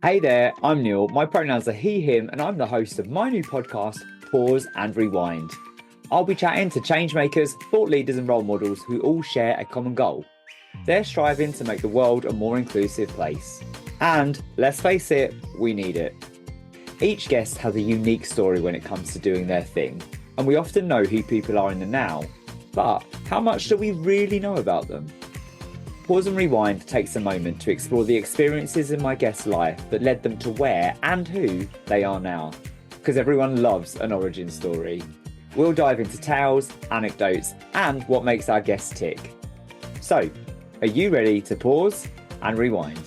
Hey there, I'm Neil. My pronouns are he, him, and I'm the host of my new podcast, Pause and Rewind. I'll be chatting to changemakers, thought leaders, and role models who all share a common goal. They're striving to make the world a more inclusive place. And let's face it, we need it. Each guest has a unique story when it comes to doing their thing, and we often know who people are in the now. But how much do we really know about them? Pause and Rewind takes a moment to explore the experiences in my guest's life that led them to where and who they are now. Because everyone loves an origin story. We'll dive into tales, anecdotes, and what makes our guests tick. So, are you ready to pause and rewind?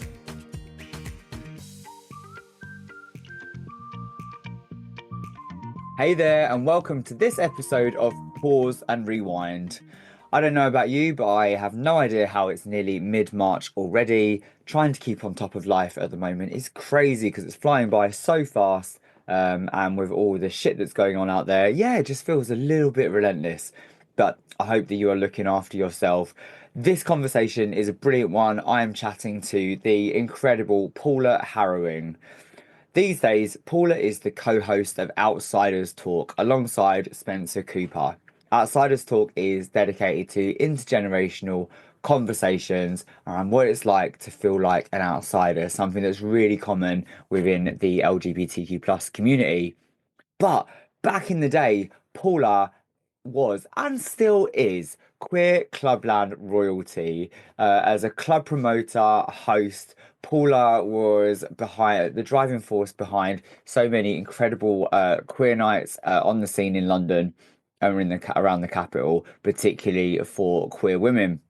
Hey there, and welcome to this episode of Pause and Rewind. I don't know about you, but I have no idea how it's nearly mid-March already. Trying to keep on top of life at the moment is crazy because it's flying by so fast. And with all the shit that's going on out there, yeah, it just feels a little bit relentless. But I hope that you are looking after yourself. This conversation is a brilliant one. I am chatting to the incredible Paula Harrowing. These days, Paula is the co-host of Outsiders Talk alongside Spencer Cooper. Outsiders Talk is dedicated to intergenerational conversations and what it's like to feel like an outsider, something that's really common within the LGBTQ plus community. But back in the day, Paula was and still is queer clubland royalty. As a club promoter, host, Paula was behind the driving force behind so many incredible queer nights on the scene in London and around the capital, particularly for queer women.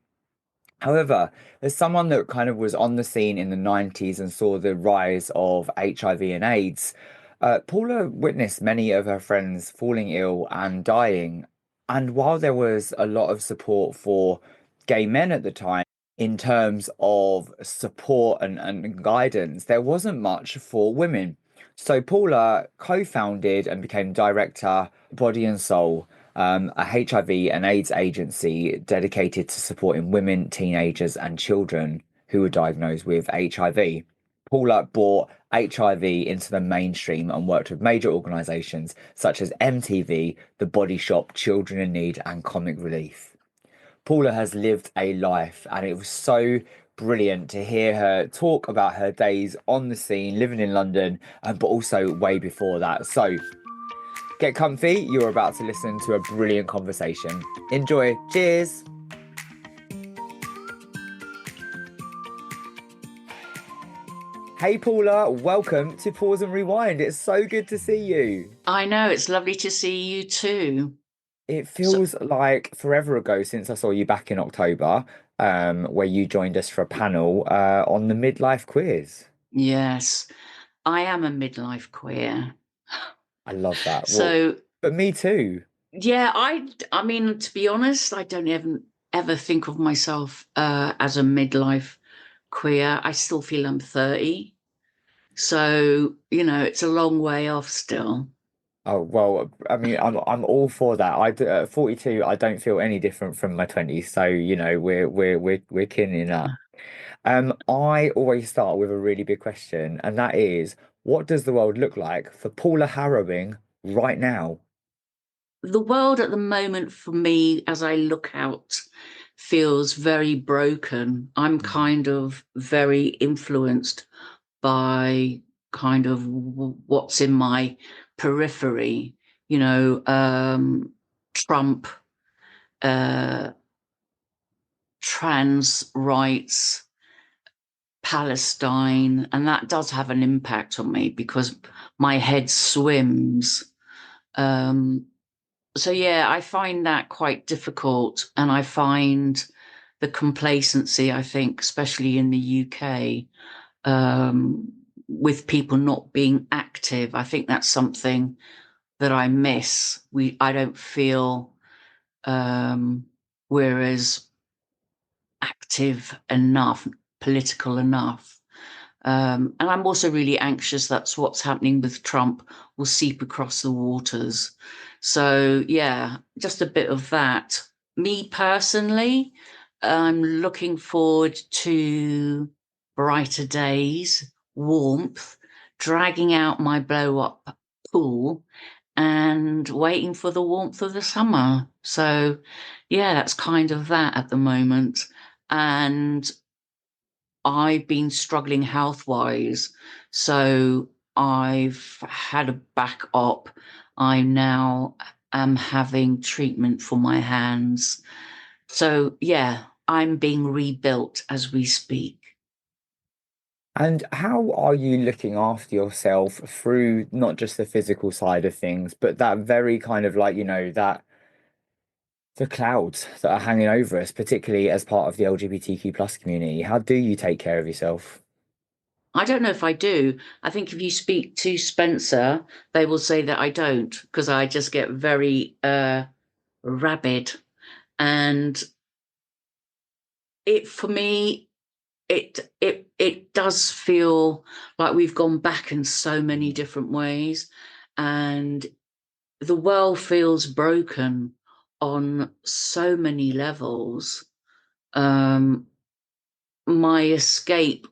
However, as someone that kind of was on the scene in the 90s and saw the rise of HIV and AIDS, Paula witnessed many of her friends falling ill and dying. And while there was a lot of support for gay men at the time, in terms of support and guidance, there wasn't much for women. So Paula co-founded and became director Body and Soul, a HIV and AIDS agency dedicated to supporting women, teenagers, and children who were diagnosed with HIV. Paula brought HIV into the mainstream and worked with major organisations such as MTV, The Body Shop, Children in Need, and Comic Relief. Paula has lived a life, and it was so brilliant to hear her talk about her days on the scene, living in London, but also way before that. So get comfy, you're about to listen to a brilliant conversation. Enjoy. Cheers. Hey Paula, welcome to Pause and Rewind. It's so good to see you. I know, it's lovely to see you too. It So, feels like forever ago since I saw you back in October, where you joined us for a panel on the midlife quiz. yes, I am a midlife queer. I love that. Well, So, but me too. yeah, I mean, to be honest, I don't ever think of myself as a midlife queer. I still feel I'm 30. So, it's a long way off still. Oh well, I mean, I'm all for that. At 42, I don't feel any different from my 20s, so we're kin in that. I always start with a really big question, and that is, what does the world look like for Paula Harrowing right now? The world at the moment for me, as I look out, feels very broken. I'm Mm. kind of very influenced by kind of what's in my periphery, Trump, uh, trans rights, Palestine, and that does have an impact on me because my head swims. Um, so yeah, I find that quite difficult, and I find the complacency, I think, especially in the UK, with people not being active. I think that's something that I miss. I don't feel we're as active enough, political enough. And I'm also really anxious that's what's happening with Trump will seep across the waters. So, yeah, just a bit of that. Me personally, I'm looking forward to brighter days, warmth, dragging out my blow up pool and waiting for the warmth of the summer. So, yeah, that's kind of that at the moment. And I've been struggling health wise. So, I've had a back op. I now am having treatment for my hands. So, yeah, I'm being rebuilt as we speak. And how are you looking after yourself through not just the physical side of things, but that very kind of like, that the clouds that are hanging over us, particularly as part of the LGBTQ plus community? How do you take care of yourself? I don't know if I do. I think if you speak to Spencer, they will say that I don't, because I just get very rabid. And it for me, it does feel like we've gone back in so many different ways, and the world feels broken on so many levels. Um, my escape,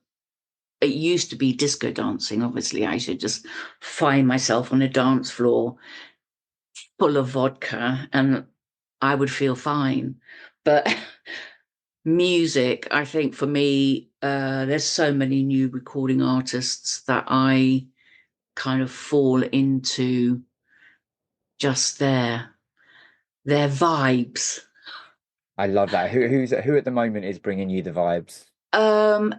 it used to be disco dancing. Obviously, I should just find myself on a dance floor full of vodka and I would feel fine. But music, I think for me, there's so many new recording artists that I kind of fall into just their vibes. I love that. Who at the moment is bringing you the vibes? Um,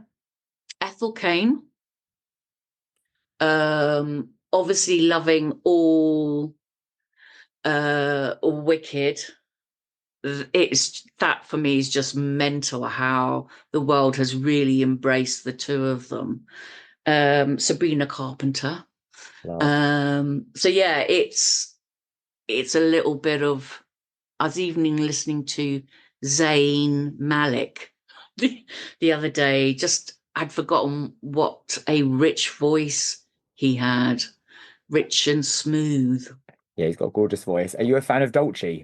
Ethel Cain, obviously loving all Wicked. It's that for me is just mental how the world has really embraced the two of them. Sabrina Carpenter. Love. So yeah, it's a little bit of. I was even listening to Zayn Malik the other day. Just I'd forgotten what a rich voice he had, rich and smooth. Yeah, he's got a gorgeous voice. Are you a fan of Dolce?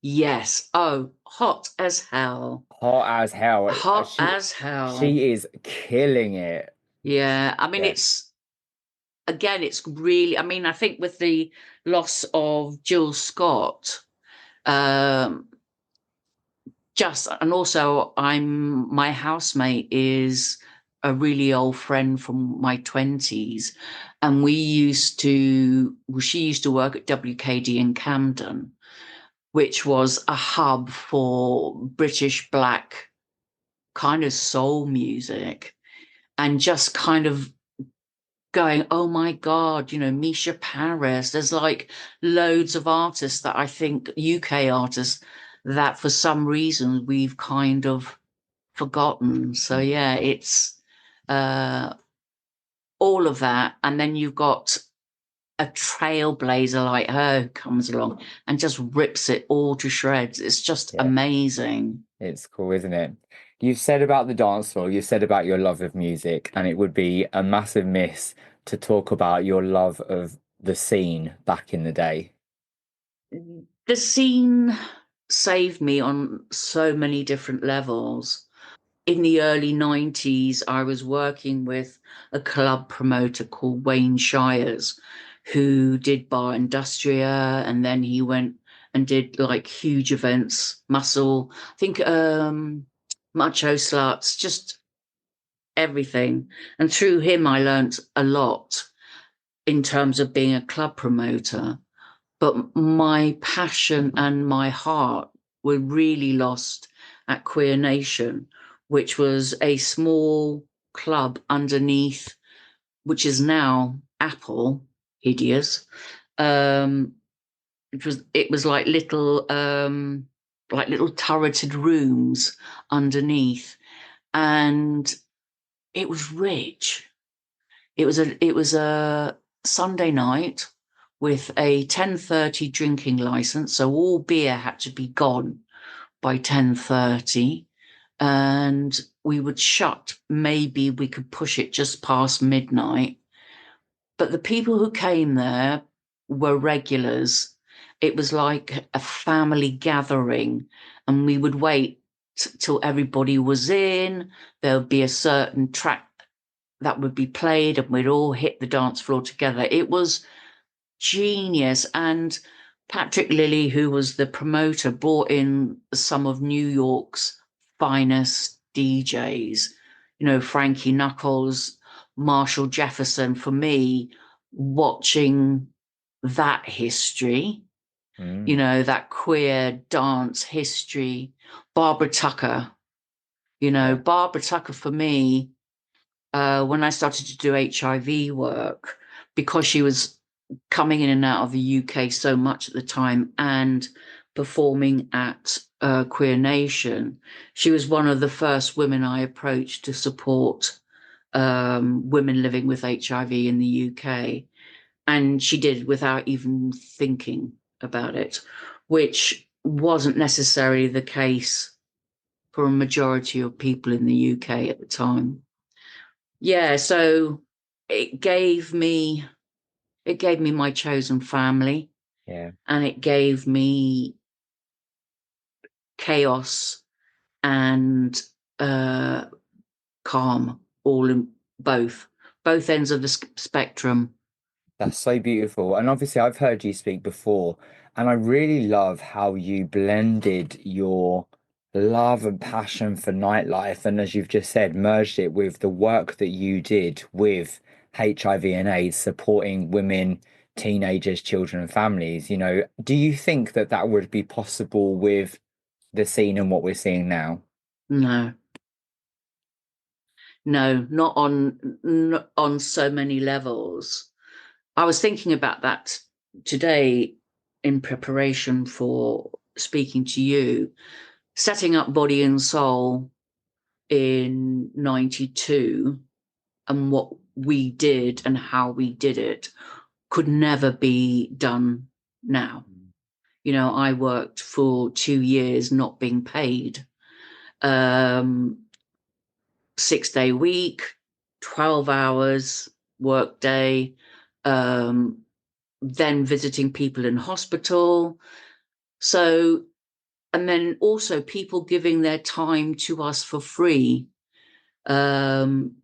Yes. Oh, hot as hell. Hot as hell. Hot She as hell. she is killing it. Yeah. I mean, Yeah. it's again, it's really, I mean, I think with the loss of Jill Scott, um, just, and also my housemate is a really old friend from my 20s. And she used to work at WKD in Camden, which was a hub for British Black kind of soul music, and just kind of going, oh my God, Misha Paris. There's like loads of artists that I think UK artists that for some reason we've kind of forgotten. So yeah, it's uh all of that. And then you've got a trailblazer like her who comes along and just rips it all to shreds. It's just Yeah. amazing. It's cool, isn't it? You've said about the dance floor, you've said about your love of music, and it would be a massive miss to talk about your love of the scene back in the day. The scene saved me on so many different levels. In the early 90s, I was working with a club promoter called Wayne Shires, who did Bar Industria, and then he went and did like huge events, Muscle, I think Macho Sluts, just everything. And through him, I learnt a lot in terms of being a club promoter. But my passion and my heart were really lost at Queer Nation, which was a small club underneath, which is now Apple, hideous. Um, it was like little turreted rooms underneath, and it was rich. It was a Sunday night with a 10:30 drinking license, so all beer had to be gone by 10:30, and we would shut. Maybe we could push it just past midnight. But the people who came there were regulars. It was like a family gathering, and we would wait till everybody was in. There would be a certain track that would be played and we'd all hit the dance floor together. It was genius. And Patrick Lilly, who was the promoter, brought in some of New York's finest DJs, Frankie Knuckles, Marshall Jefferson. For me, watching that history, Mm, that queer dance history, Barbara Tucker, yeah. Barbara Tucker for me, when I started to do HIV work, because she was coming in and out of the UK so much at the time and performing at Queer Nation, she was one of the first women I approached to support women living with HIV in the UK. And she did without even thinking about it, which wasn't necessarily the case for a majority of people in the UK at the time. Yeah, so it gave me my chosen family, Yeah. and it gave me chaos and uh calm, all in both ends of the spectrum. That's so beautiful. And obviously, I've heard you speak before, and I really love how you blended your love and passion for nightlife. And as you've just said, merged it with the work that you did with HIV and AIDS, supporting women, teenagers, children, and families. Do you think that that would be possible with the scene and what we're seeing now? No, no, not on so many levels. I was thinking about that today in preparation for speaking to you, setting up Body and Soul in 92, and what we did and how we did it could never be done now. I worked for 2 years not being paid, 6-day week, 12 hours work day, then visiting people in hospital. So, and then also people giving their time to us for free. Um,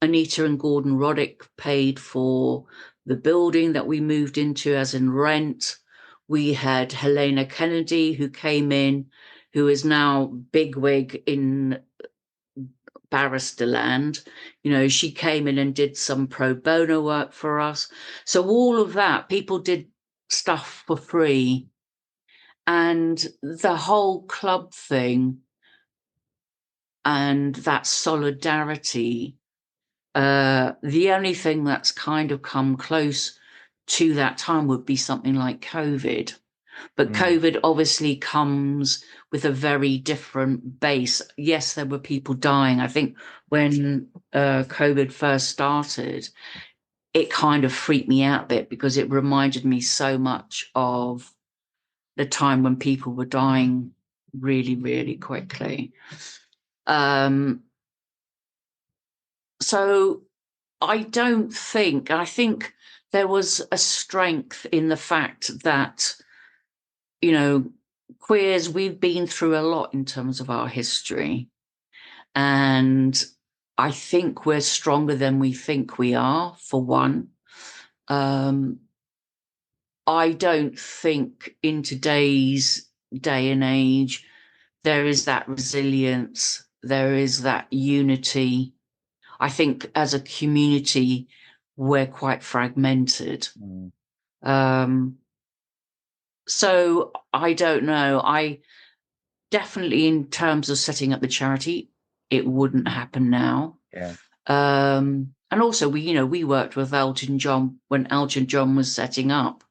Anita and Gordon Roddick paid for the building that we moved into as in rent. We had Helena Kennedy, who came in, who is now bigwig in barrister land. She came in and did some pro bono work for us. So all of that, people did stuff for free. And the whole club thing and that solidarity, the only thing that's kind of come close to that time would be something like COVID. But Mm, COVID obviously comes with a very different base. Yes, there were people dying. I think when COVID first started, it kind of freaked me out a bit because it reminded me so much of the time when people were dying really, really quickly. Um, so I think there was a strength in the fact that, you know, queers, we've been through a lot in terms of our history. And I think we're stronger than we think we are, for one. Um, I don't think in today's day and age, there is that resilience, there is that unity. I think as a community, we're quite fragmented. mm, Um, so I don't know. I definitely, in terms of setting up the charity, it wouldn't happen now. yeah. And also, we worked with Elton John when Elton John was setting up,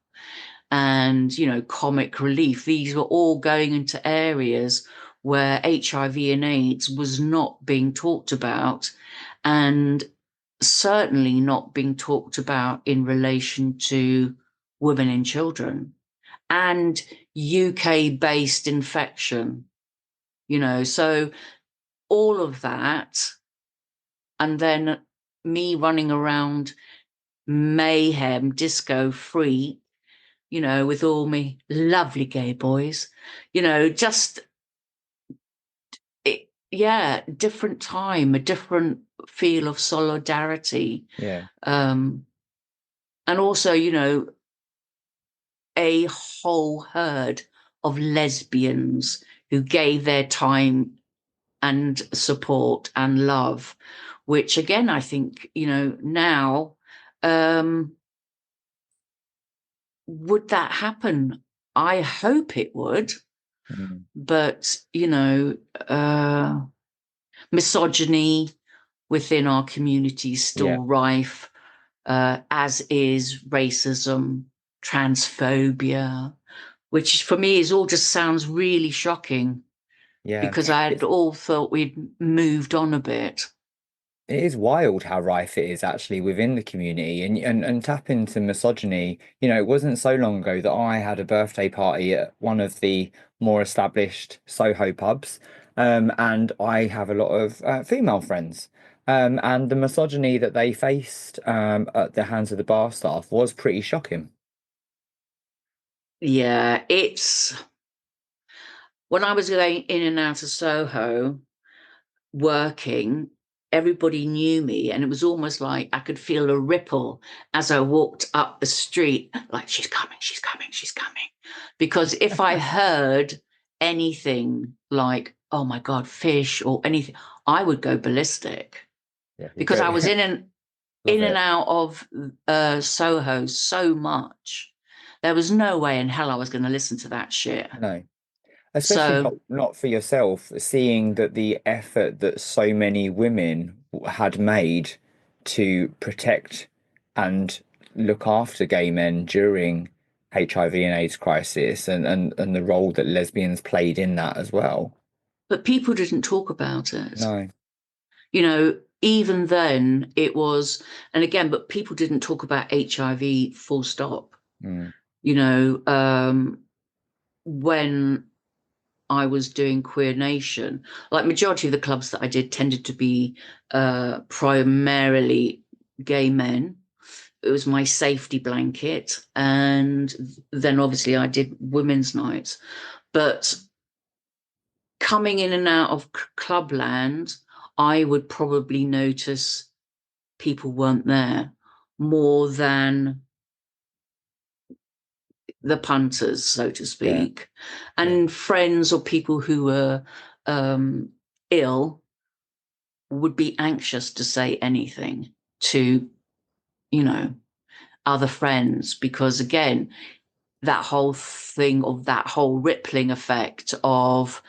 and comic relief. These were all going into areas where HIV and AIDS was not being talked about, and certainly not being talked about in relation to women and children and UK-based infection. So all of that, and then me running around mayhem, disco free, with all me lovely gay boys, just it, yeah, different time, a different feel of solidarity. Yeah. Um, and also, a whole herd of lesbians who gave their time and support and love, which again, I think, now, um, would that happen? I hope it would, Mm. but, misogyny within our community is Yeah. still rife, as is racism, transphobia, which for me is all just sounds really shocking Yeah. because I'd all thought we'd moved on a bit. It is wild how rife it is actually within the community and tap into misogyny. It wasn't so long ago that I had a birthday party at one of the more established Soho pubs. And I have a lot of female friends. And the misogyny that they faced at the hands of the bar staff was pretty shocking. Yeah, it's when I was going in and out of Soho working, everybody knew me, and it was almost like I could feel a ripple as I walked up the street, like, she's coming, she's coming, she's coming. Because if I heard anything like, oh my God, fish or anything, I would go ballistic Yeah, you because go. I was Love in and it. out of Soho so much. There was no way in hell I was going to listen to that shit. No. Especially So, not for yourself, seeing that the effort that so many women had made to protect and look after gay men during HIV and AIDS crisis and the role that lesbians played in that as well. but people didn't talk about it. No. Even then it was, and again, but people didn't talk about HIV full stop. Mm. You know, when I was doing Queer Nation, like majority of the clubs that I did tended to be primarily gay men. It was my safety blanket. And then obviously I did women's nights. But coming in and out of clubland, I would probably notice people weren't there more than the punters, so to Yeah. speak, Yeah. and friends or people who were ill would be anxious to say anything to, you know, other friends because again, that whole thing of that whole rippling effect of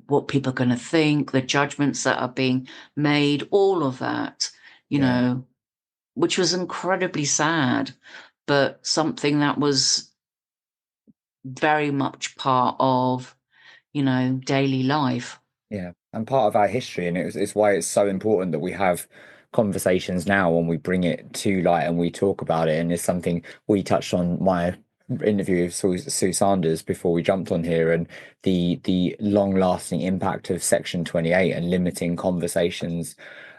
what people are going to think, the judgments that are being made, all of that, you Yeah. know, which was incredibly sad, but something that was very much part of, daily life. Yeah, and part of our history, and it's why it's so important that we have conversations now and we bring it to light and we talk about it. And it's something we touched on my interview with Sue Sanders before we jumped on here, and the long-lasting impact of Section 28 and limiting conversations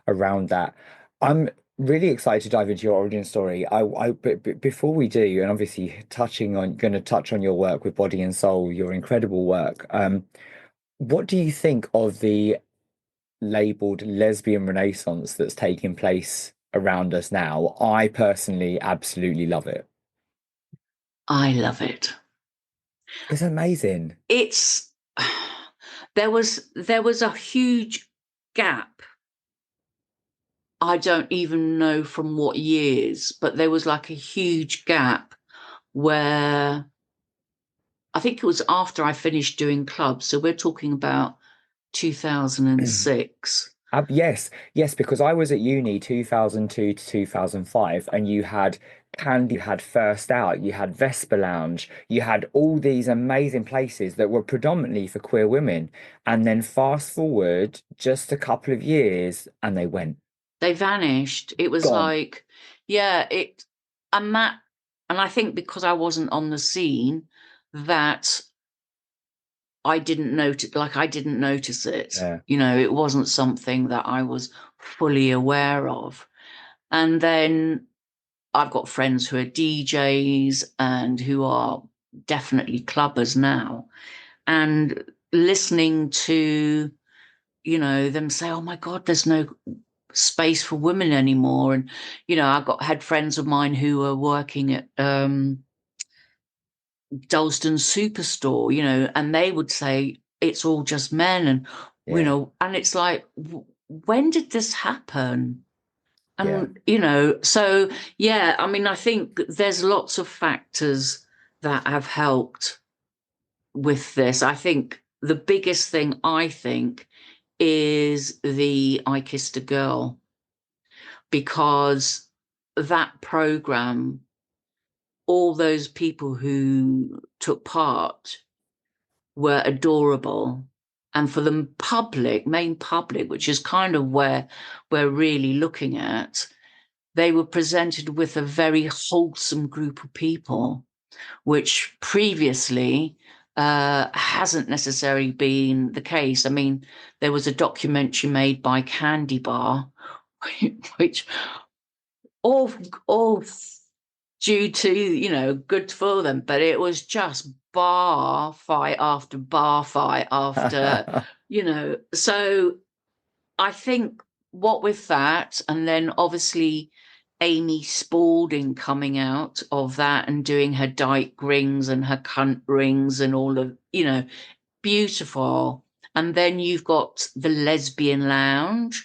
around that. I'm really excited to dive into your origin story. But before we do, and obviously going to touch on your work with Body and Soul, your incredible work. What do you think of the labeled lesbian renaissance that's taking place around us now? I personally absolutely love it. I love it. It's amazing. It's there was a huge gap. I don't even know from what years, but there was like a huge gap where I think it was after I finished doing clubs. So we're talking about 2006. Yes, yes, because I was at uni 2002 to 2005, and you had Candy, you had First Out, you had Vesper Lounge, you had all these amazing places that were predominantly for queer women. And then fast forward just a couple of years, and they went They vanished. It was gone. like, yeah, and that, and I think because I wasn't on the scene, that I didn't notice it. Yeah, It wasn't something that I was fully aware of. And then I've got friends who are DJs and who are definitely clubbers now. And listening to, them say, oh my God, there's no space for women anymore. And, had friends of mine who were working at Dalston Superstore, and they would say it's all just men. And, Yeah. and it's like, when did this happen? Yeah. And, so yeah, I mean, I think there's lots of factors that have helped with this. I think the biggest thing, is the I Kissed a Girl, because that program, all those people who took part were adorable. And for the main public, which is kind of where we're really looking at, they were presented with a very wholesome group of people, which previously hasn't necessarily been the case. I mean, there was a documentary made by Candy Bar, which all due to, good for them, but it was just bar fight after bar fight after, so I think what with that, and then obviously Amy Spalding coming out of that and doing her dyke rings and her cunt rings and all of, beautiful. And then you've got the lesbian lounge,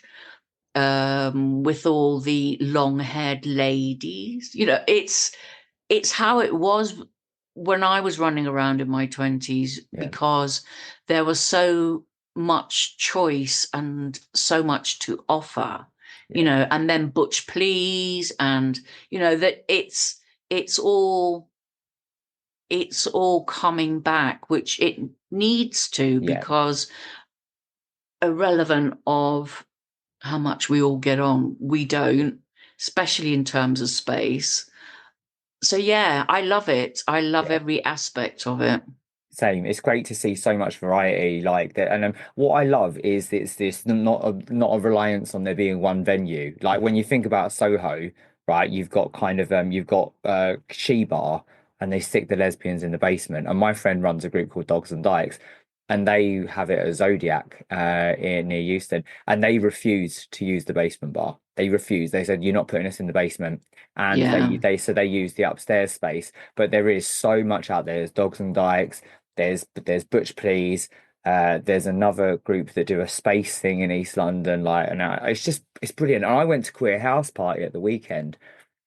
with all the long-haired ladies. It's how it was when I was running around in my 20s, Yeah. because there was so much choice and so much to offer, Yeah. and then Butch Please, and that it's all coming back, which it needs to, Yeah. because irrelevant of how much we all get on, we don't, especially in terms of space. So yeah, I love it. I love Yeah. every aspect of it. Same. It's great to see so much variety like that. And what I love is it's this not a reliance on there being one venue. Like when you think about Soho, right, you've got kind of you've got She Bar, and they stick the lesbians in the basement. And my friend runs a group called Dogs and Dykes, and they have it at Zodiac near Euston, and they refuse to use the basement bar. They refuse. They said, "You're not putting us in the basement." And Yeah. they use the upstairs space. But there is so much out there. There's Dogs and Dykes. There's Butch Please. There's another group that do a space thing in East London, like, and it's brilliant. And I went to Queer House Party at the weekend,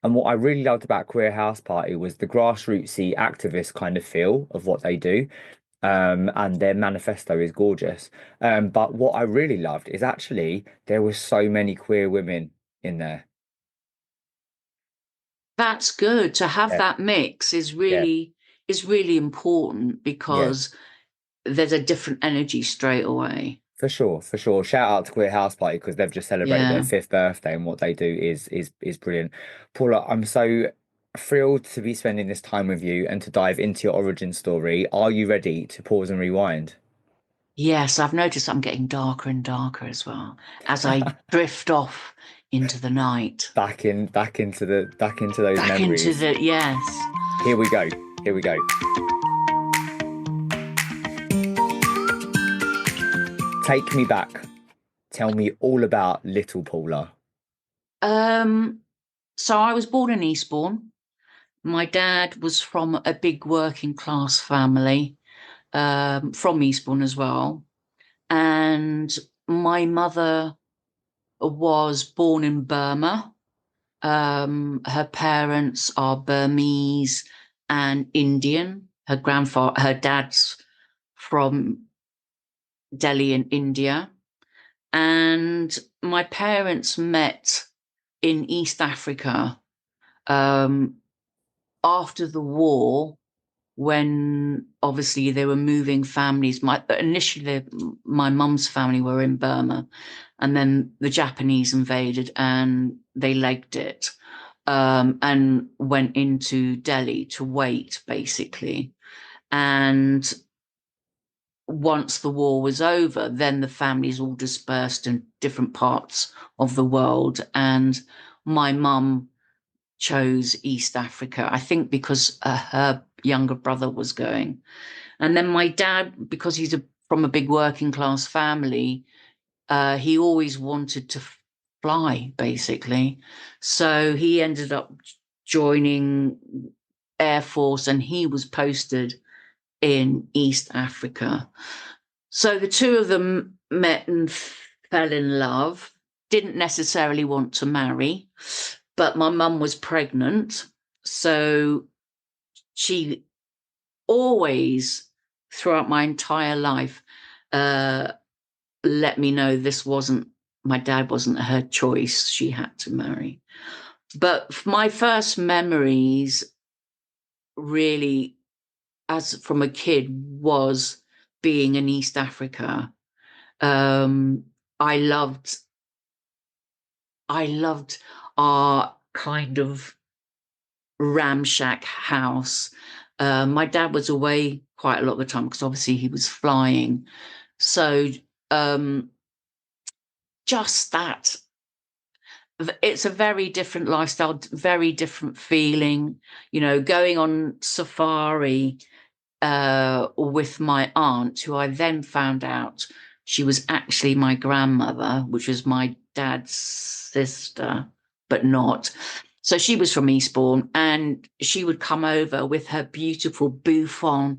and what I really loved about Queer House Party was the grassrootsy activist kind of feel of what they do. And their manifesto is gorgeous. But what I really loved is actually there were so many queer women in there. That's good. To have Yeah, that mix is yeah, really important, yeah. because there's a different energy straight away. For sure, for sure. Shout out to Queer House Party because they've just celebrated their Yeah. fifth birthday, and what they do is brilliant. Paula, I'm so thrilled to be spending this time with you and to dive into your origin story. Are you ready to pause and rewind? Yes, I've noticed I'm getting darker and darker as well as I drift off into the night. Back into those Back into memories. the, yes. Here we go. Here we go. Take me back. Tell me all about little Paula. Um, so I was born in Eastbourne. My dad was from a big working class family, from Eastbourne as well. And my mother was born in Burma. Her parents are Burmese and Indian. Her dad's from Delhi in India. And my parents met in East Africa, um, after the war, when obviously they were moving families. Initially, my mum's family were in Burma, and then the Japanese invaded and they legged it, and went into Delhi to wait, basically. And once the war was over, then the families all dispersed in different parts of the world. And my mum chose East Africa, I think because her younger brother was going. And then my dad, because he's from a big working class family, he always wanted to fly, basically. So he ended up joining Air Force, and he was posted in East Africa. So the two of them met and fell in love, didn't necessarily want to marry, but my mum was pregnant. So she always, throughout my entire life, let me know my dad wasn't her choice. She had to marry. But my first memories, really, as from a kid, was being in East Africa. Um, I loved, I loved our kind of ramshack house. My dad was away quite a lot of the time because obviously he was flying. So um, just that, it's a very different lifestyle, very different feeling. Going on safari with my aunt, who I then found out she was actually my grandmother, which was my dad's sister, but not. So she was from Eastbourne, and she would come over with her beautiful bouffant,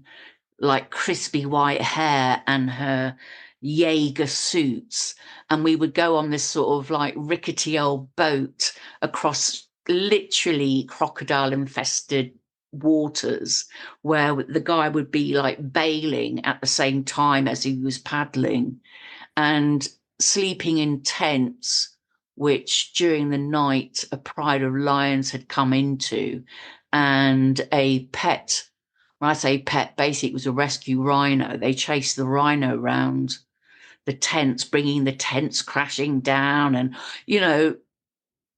like crispy white hair, and her Jaeger suits. And we would go on this sort of like rickety old boat across literally crocodile infested waters, where the guy would be like bailing at the same time as he was paddling, and sleeping in tents, which during the night a pride of lions had come into, and a pet. When I say pet, basically it was a rescue rhino. They chased the rhino round the tents, bringing the tents crashing down, and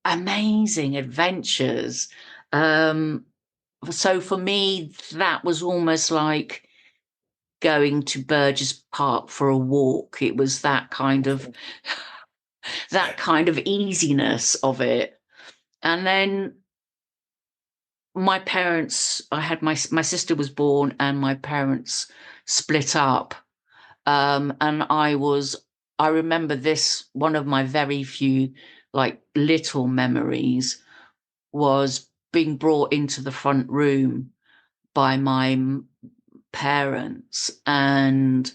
amazing adventures. So for me, that was almost like going to Burgess Park for a walk. It was that kind of easiness of it. And then my parents, I had my sister was born, and my parents split up. And I remember this, one of my very few like little memories was being brought into the front room by my parents and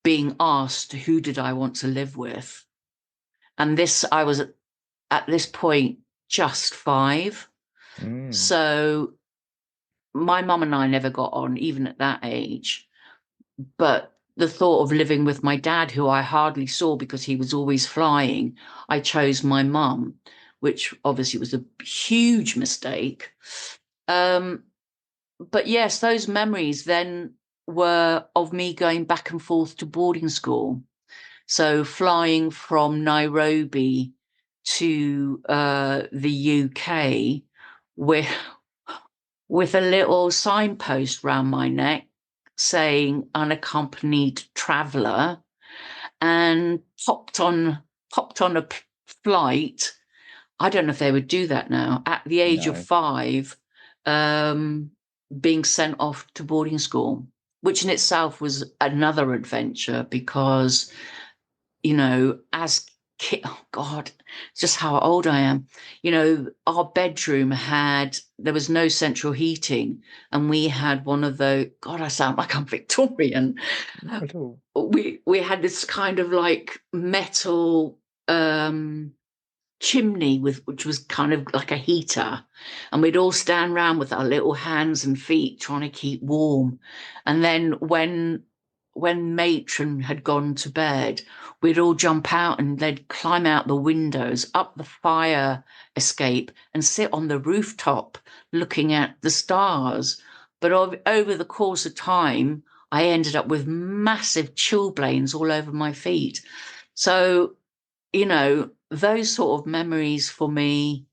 being asked who did I want to live with. And I was at this point just 5. Mm. So my mum and I never got on, even at that age. But the thought of living with my dad, who I hardly saw because he was always flying, I chose my mum, which obviously was a huge mistake. But yes, those memories then were of me going back and forth to boarding school. So flying from Nairobi to the UK with a little signpost round my neck saying unaccompanied traveller, and popped on a flight. I don't know if they would do that now. At the age of No. 5, being sent off to boarding school, which in itself was another adventure because, as oh God, just how old I am. Our bedroom there was no central heating, and we had one of the, God, I sound like I'm Victorian. Not at all. We had this kind of like metal chimney which was kind of like a heater, and we'd all stand around with our little hands and feet trying to keep warm. And then when matron had gone to bed, we'd all jump out and they'd climb out the windows, up the fire escape, and sit on the rooftop looking at the stars. But over the course of time, I ended up with massive chilblains all over my feet. So, those sort of memories for me,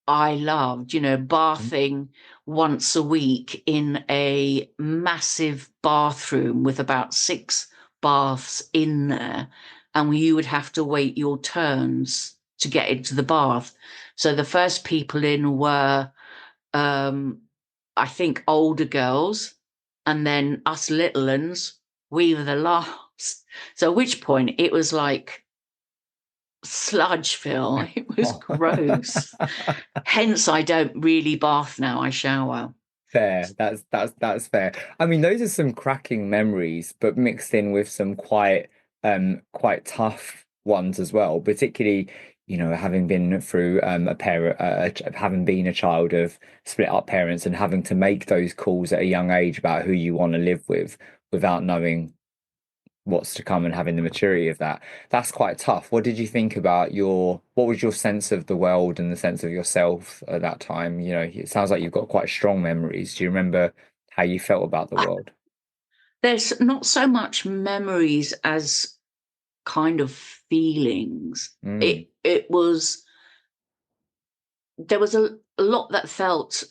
I loved, bathing once a week in a massive bathroom with about 6 baths in there. And you would have to wait your turns to get into the bath. So the first people in were, I think, older girls, and then us little uns we were the last. So at which point it was like sludge, Phil. It was gross. Hence, I don't really bath now. I shower. Fair. That's fair. I mean, those are some cracking memories, but mixed in with some quite tough ones as well. Particularly, having been through a parent, having been a child of split up parents and having to make those calls at a young age about who you want to live with without knowing what's to come and having the maturity of that. That's quite tough. What did you think about what was your sense of the world and the sense of yourself at that time? It sounds like you've got quite strong memories. Do you remember how you felt about the world? There's not so much memories as kind of feelings. Mm, It was there was a lot that felt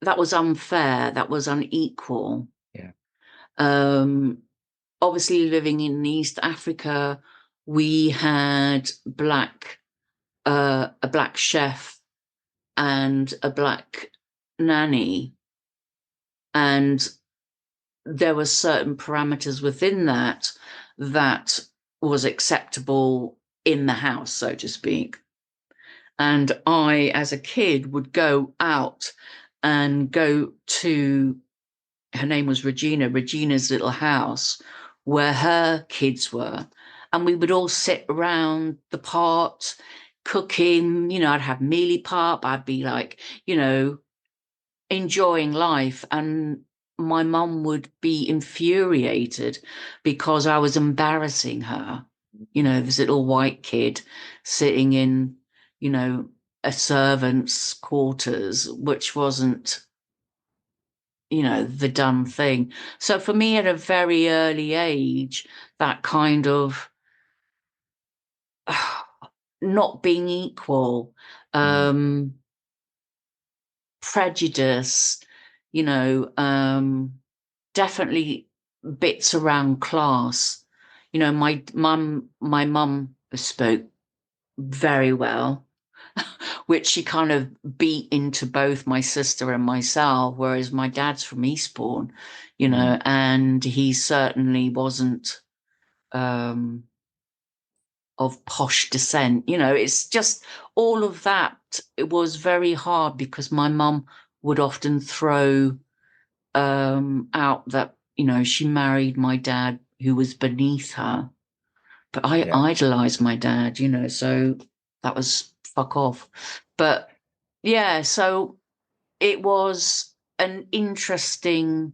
that was unfair, that was unequal. yeah, Um, Obviously, living in East Africa, we had a black chef and a black nanny, and there were certain parameters within that that was acceptable in the house, so to speak. And I, as a kid, would go out and go to, her name was Regina's little house where her kids were. And we would all sit around the pot cooking. I'd have mealie pop. I'd be like, enjoying life. And my mum would be infuriated because I was embarrassing her. This little white kid sitting in, you know, a servant's quarters, which wasn't, the done thing. So for me at a very early age, that kind of not being equal, mm, um, prejudice, definitely bits around class. My mum spoke very well, which she kind of beat into both my sister and myself, whereas my dad's from Eastbourne, mm, and he certainly wasn't um, of posh descent. It's just all of that. It was very hard because my mum would often throw out that, she married my dad who was beneath her. But I yeah, idolized my dad, so that was fuck off. But yeah, so it was an interesting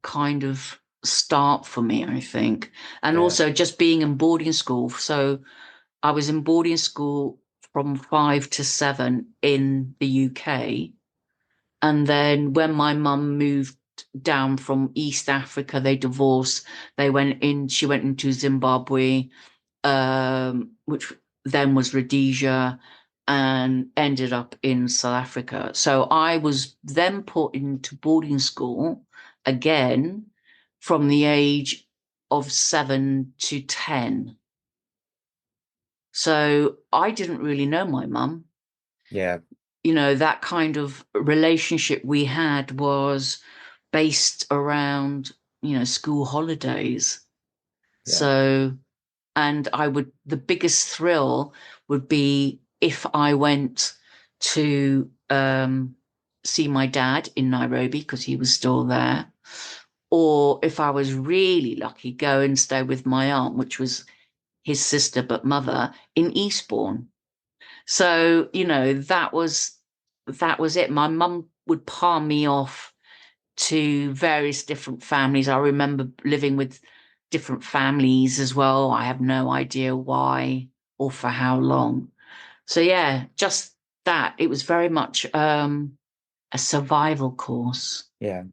kind of start for me, I think. And yeah, also just being in boarding school. So I was in boarding school from 5 to 7 in the UK. And then when my mum moved down from East Africa, they divorced. She went into Zimbabwe, which then was Rhodesia, and ended up in South Africa. So I was then put into boarding school again from the age of 7 to 10. So I didn't really know my mum. yeah, That kind of relationship we had was based around, school holidays. yeah, So, and the biggest thrill would be if I went to see my dad in Nairobi because he was still there, or if I was really lucky, go and stay with my aunt, which was his sister but mother in Eastbourne. So, that was it. My mum would palm me off to various different families. I remember living with different families as well. I have no idea why or for how long. So yeah, just that. It was very much a survival course. yeah.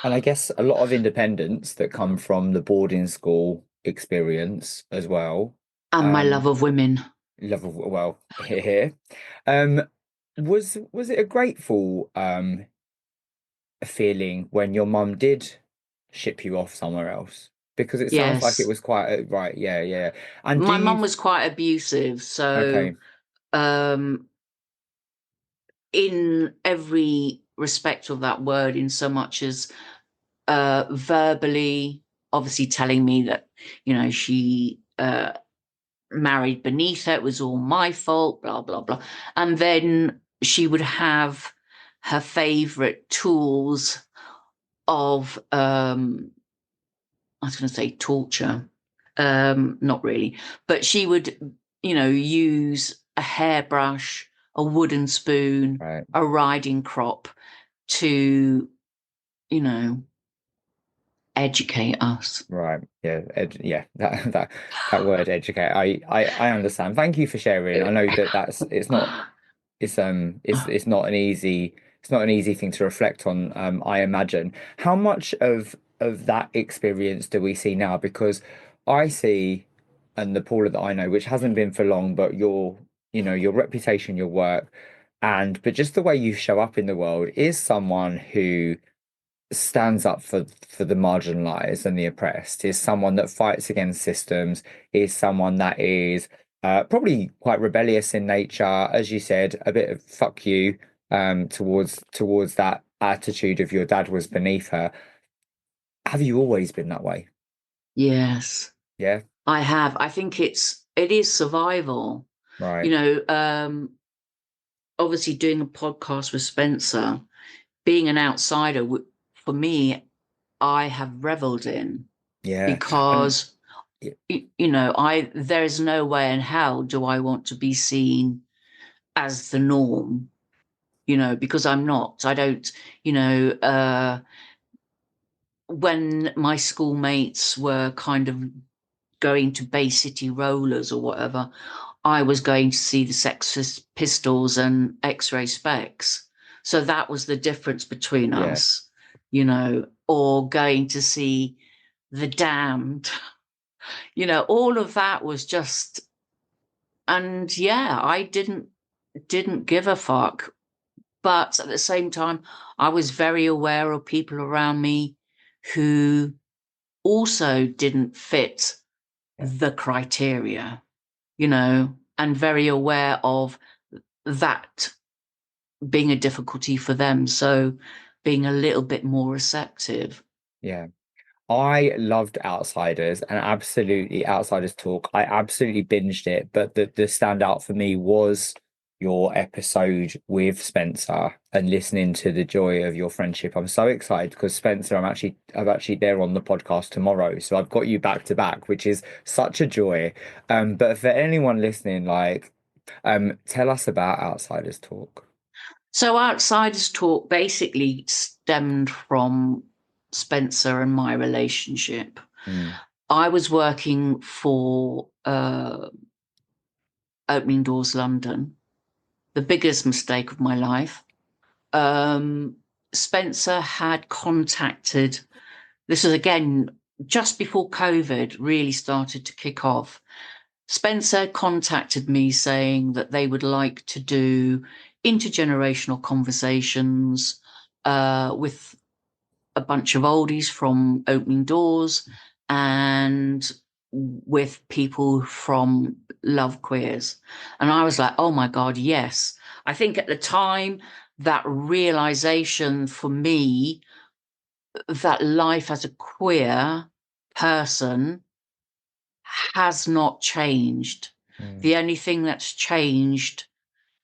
And I guess a lot of independence that come from the boarding school experience as well. And my love Um, of women. love of well here. Um, was it a grateful feeling when your mum did ship you off somewhere else? Because it sounds like it Yes. was quite right, yeah, yeah. And do My you mum was quite abusive. So okay, um in every respect of that word, in so much as verbally, obviously telling me that, she married beneath her, it was all my fault, blah, blah, blah. And then she would have her favorite tools of, I was going to say torture. Not really, but she would, use a hairbrush, a wooden spoon, Right. a riding crop to, you know, educate us. Right. Yeah. Yeah. That word educate. I understand. Thank you for sharing. I know that it's not it's not an easy thing to reflect on. I imagine. How much of that experience do we see now? Because I see, and the Paula that I know, which hasn't been for long, but your reputation, your work, but just the way you show up in the world is someone who stands up for the marginalized and the oppressed, is someone that fights against systems, is someone that is probably quite rebellious in nature, as you said, a bit of fuck you towards that attitude of your dad was beneath her. Have you always been that way? Yes, Yeah, I have. I think it is survival. You right. know, obviously doing a podcast with Spencer, being an outsider, for me, I have reveled in Yeah. And because yeah, I there is no way in hell do I want to be seen as the norm, because I'm not. I don't, when my schoolmates were kind of going to Bay City Rollers or whatever, I was going to see the Sex Pistols and X-Ray Specs. So that was the difference between yeah, us, or going to see The Damned. All of that was just, and yeah, I didn't give a fuck. But at the same time, I was very aware of people around me who also didn't fit yeah, the criteria, and very aware of that being a difficulty for them. So being a little bit more receptive. yeah. I loved Outsiders and absolutely Outsiders Talk. I absolutely binged it, but the standout for me was your episode with Spencer and listening to the joy of your friendship. I'm so excited because Spencer, I'm actually there on the podcast tomorrow, so I've got you back to back, which is such a joy. But for anyone listening, tell us about Outsiders Talk. So Outsiders Talk basically stemmed from Spencer and my relationship. Mm, I was working for Opening Doors London, the biggest mistake of my life. Um, Spencer had contacted, this was again just before COVID really started to kick off. Spencer contacted me saying that they would like to do intergenerational conversations with a bunch of oldies from Opening Doors and with people from Love Queers. And I was like, oh my God, yes. I think at the time, that realization for me that life as a queer person has not changed. mm, The only thing that's changed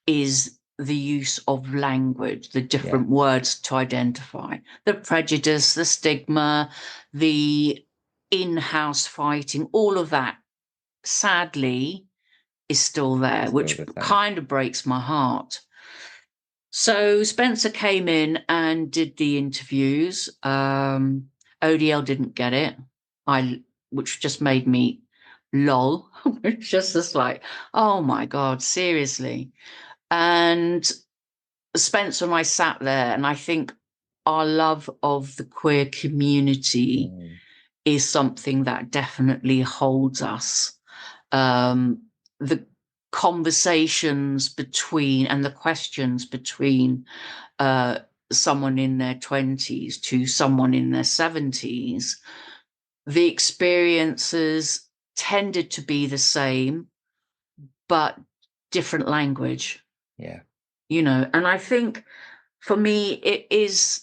is the use of language, the yeah, different words to identify, the prejudice, the stigma, the in-house fighting, all of that, sadly, is still there, still which the same. kind of breaks my heart. So Spencer came in and did the interviews. ODL didn't get it. Which just made me lol. Just like, oh my God, seriously. And Spencer and I sat there, and I think our love of the queer community Mm, is something that definitely holds us. The conversations between and the questions between uh, someone in their 20s to someone in their 70s, the experiences tended to be the same, but different language, yeah, and I think for me, it is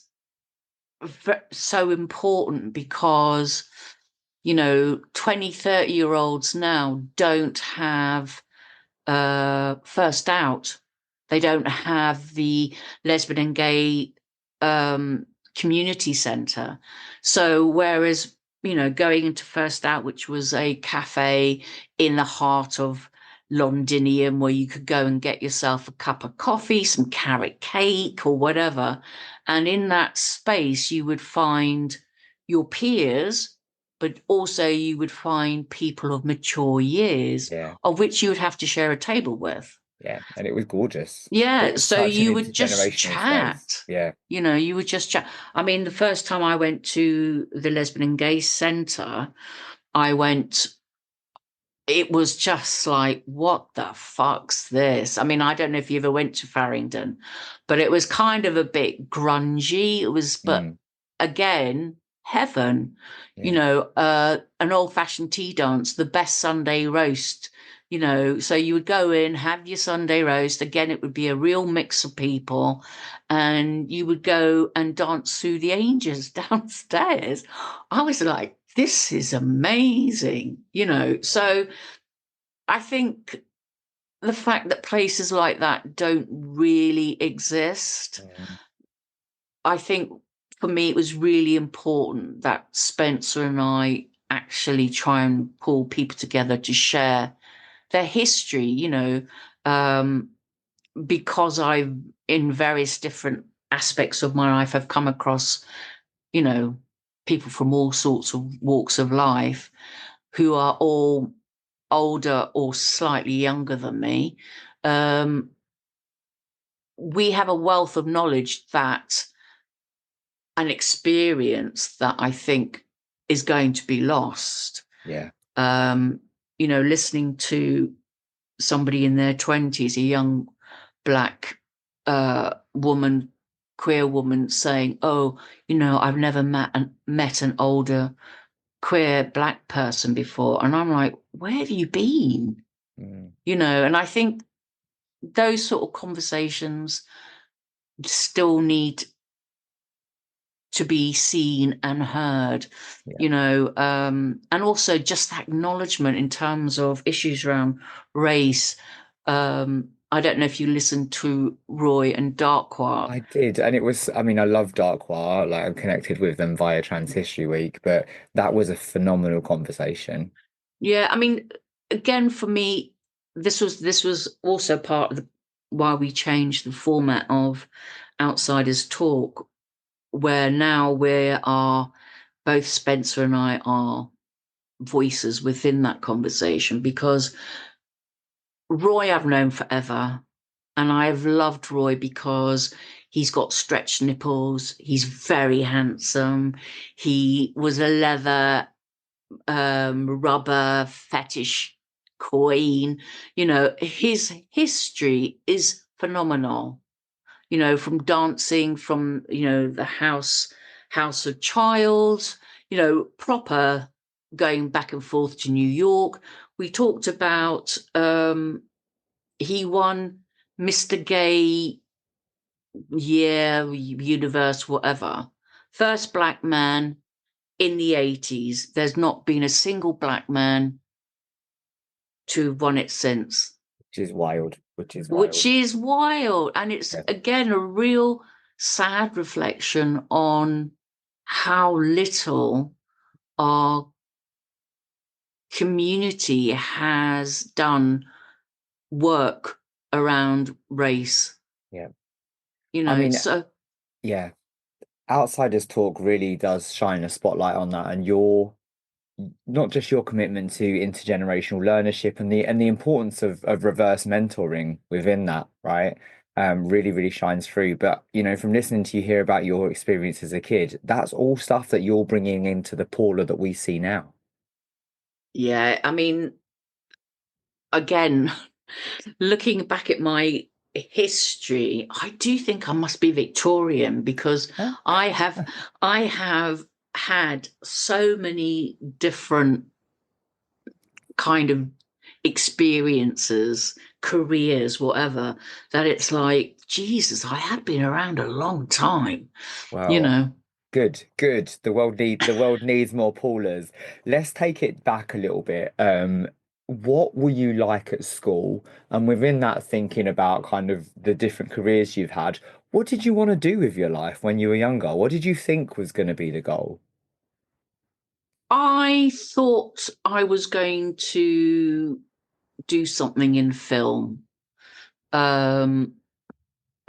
so important because 20, 30-year-olds now don't have First Out. They don't have the lesbian and gay community centre. So whereas, going into First Out, which was a cafe in the heart of Londinium where you could go and get yourself a cup of coffee, some carrot cake or whatever. And in that space, you would find your peers, but also you would find people of mature years, Yeah. of which you would have to share a table with. Yeah. And it was gorgeous. It Yeah, was so such an you would just intergenerational space. chat. Yeah. You would just chat. I mean, the first time I went to the Lesbian and Gay Centre, I went, it was just like, what the fuck's this? I mean, I don't know if you ever went to Farringdon, but it was kind of a bit grungy. It was, but again, heaven, Yeah. an old-fashioned tea dance, the best Sunday roast, so you would go in, have your Sunday roast. Again, it would be a real mix of people, and you would go and dance through the angels downstairs. I was like, this is amazing, so I think the fact that places like that don't really exist, Mm. I think for me, it was really important that Spencer and I actually try and pull people together to share their history, because I've, in various different aspects of my life, I've come across, people from all sorts of walks of life who are all older or slightly younger than me. We have a wealth of knowledge that an experience that I think is going to be lost. Yeah. Listening to somebody in their 20s, a young black woman, queer woman, saying, "Oh, I've never met an older queer black person before," and I'm like, "Where have you been?" Mm. And I think those sort of conversations still need to be seen and heard, Yeah. and also just that acknowledgement in terms of issues around race. I don't know if you listened to Roy and Darkwart. I did, and it was, I mean, I love Darkwire, like I'm connected with them via Trans History Week, but that was a phenomenal conversation. Yeah, I mean, again, for me, this was also part of why we changed the format of Outsiders Talk, where now both Spencer and I are voices within that conversation, because Roy I've known forever, and I've loved Roy because he's got stretched nipples, he's very handsome, he was a leather rubber fetish queen. His history is phenomenal, from dancing, from, the house of Child, proper going back and forth to New York. We talked about, he won Mr. Gay Year, Universe, whatever. First black man in the 80s. There's not been a single black man to have won it since. Which is wild, which is Which wild. is wild. And it's, Yeah. again, a real sad reflection on how little our community has done work around race. Yeah. I mean, So yeah, Outsiders Talk really does shine a spotlight on that, and not just your commitment to intergenerational learnership and the importance of reverse mentoring within that, right? Really, really shines through. But from listening to you hear about your experience as a kid, that's all stuff that you're bringing into the Paula that we see now. yeah, I mean, again, looking back at my history, I do think I must be Victorian, because Huh? I have had so many different kind of experiences, careers, whatever, that it's like, Jesus, I have been around a long time, you Well, know. Good, good. The world needs more Paulas. Let's take it back a little bit. What were you like at school? And within that, thinking about kind of the different careers you've had, what did you want to do with your life when you were younger? What did you think was going to be the goal? I thought I was going to do something in film. Um,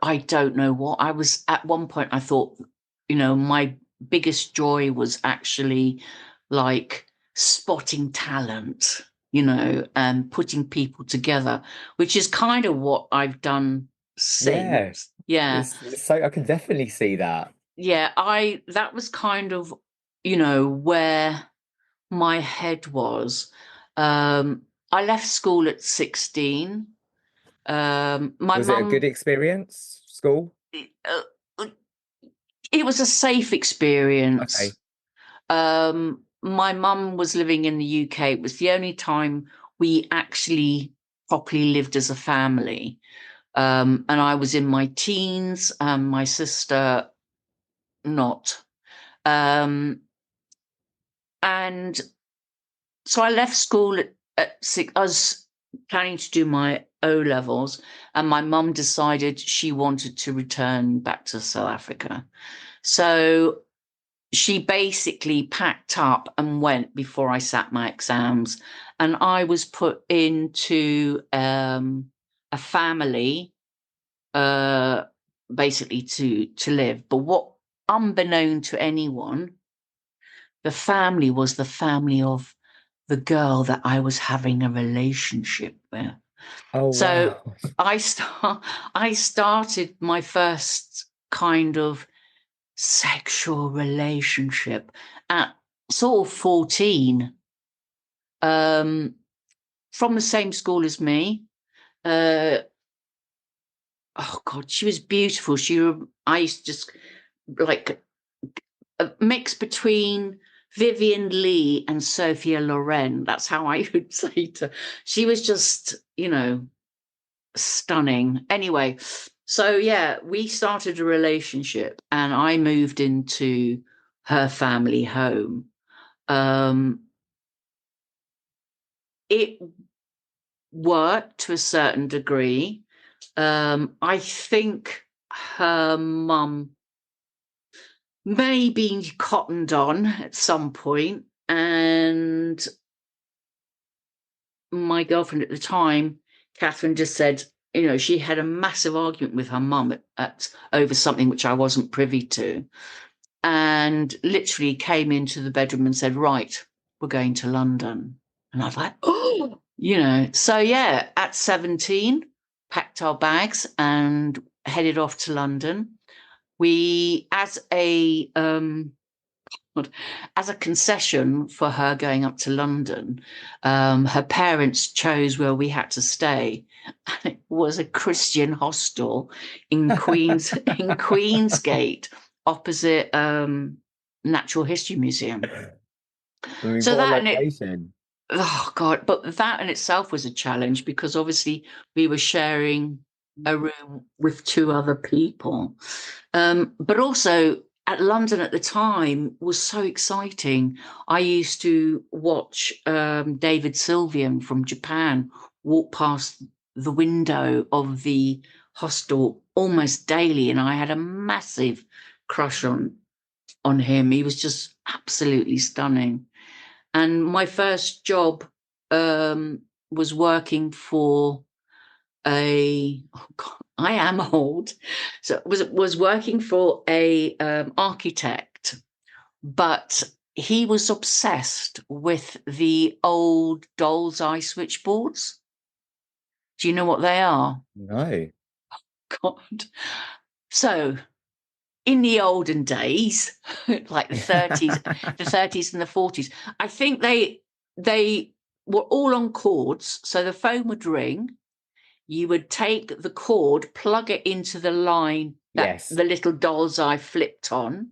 I don't know what. I was at one point, I thought, my biggest joy was actually like spotting talent, and putting people together, which is kind of what I've done Yeah, since. Yeah. it's so I can definitely see that. Yeah. That was kind of, where my head was. I left school at 16. My Was it a good mum, experience, school? uh, it was a safe experience. Okay. My mum was living in the UK. It was the only time we actually properly lived as a family. And I was in my teens, my sister not. Um, and so I left school at six. I was planning to do my O levels, and my mum decided she wanted to return back to South Africa. So she basically packed up and went before I sat my exams, and I was put into a family, uh, basically to live. But what, unbeknown to anyone, the family was the family of the girl that I was having a relationship with. Oh So wow. I started my first kind of sexual relationship at sort of 14, um, from the same school as me. Uh, oh God, she was beautiful. I used to just like a mix between Vivian Lee and Sophia Loren. That's how I would say to. She was just, stunning. Anyway, so yeah, we started a relationship, and I moved into her family home. Um, it worked to a certain degree. I think her mum maybe cottoned on at some point, and my girlfriend at the time, Catherine, just said, she had a massive argument with her mum over something which I wasn't privy to, and literally came into the bedroom and said, "Right, we're going to London." And I was like, "Oh," So yeah, at 17, packed our bags and headed off to London. We, as a concession for her going up to London, her parents chose where we had to stay. And it was a Christian hostel in Queensgate, opposite Natural History Museum. I mean, So what a that and it, location. oh God, but that in itself was a challenge, because obviously we were sharing a room with two other people. But also at London at the time was so exciting. I used to watch David Sylvian from Japan walk past the window of the hostel almost daily, and I had a massive crush on him. He was just absolutely stunning. And my first job was working for oh God, I am old. So it was working for a architect, but he was obsessed with the old doll's eye switchboards. Do you know what they are? No. God. So in the olden days, like the 30s and the 40s, I think they were all on cords. So the phone would ring, you would take the cord, plug it into the line that Yes. the little doll's eye flipped on,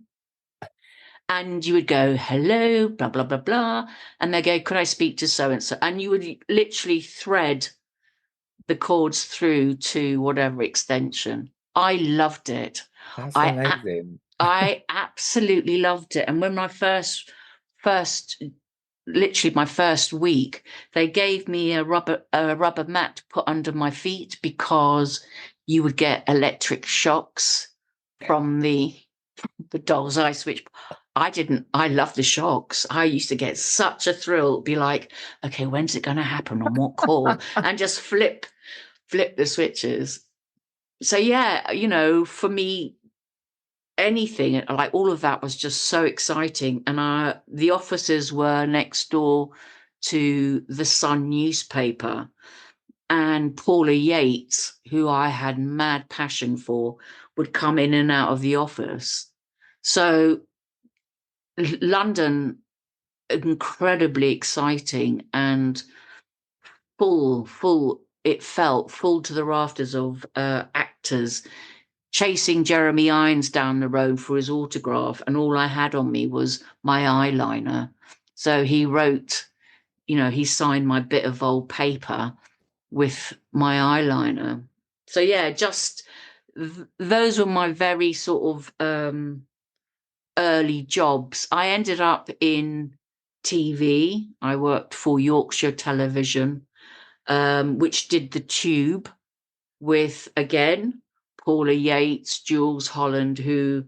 and you would go, "Hello, blah, blah, blah, blah." And they go, "Could I speak to so and so?" And you would literally thread the cords through to whatever extension. I loved it. That's I amazing. I absolutely loved it. And when my first literally my first week, they gave me a rubber mat to put under my feet because you would get electric shocks from the doll's eye switch. I didn't. I love the shocks. I used to get such a thrill. Be like, okay, when's it going to happen? On what chord? And just flip the switches. So yeah, for me, anything like all of that was just so exciting. And the offices were next door to the Sun newspaper, and Paula Yates, who I had mad passion for, would come in and out of the office. So London, incredibly exciting and full. It felt full to the rafters of actors chasing Jeremy Irons down the road for his autograph, and all I had on me was my eyeliner. So he wrote, he signed my bit of old paper with my eyeliner. So yeah, just those were my very sort of early jobs. I ended up in TV. I worked for Yorkshire Television, which did The Tube with, again, Paula Yates, Jules Holland, who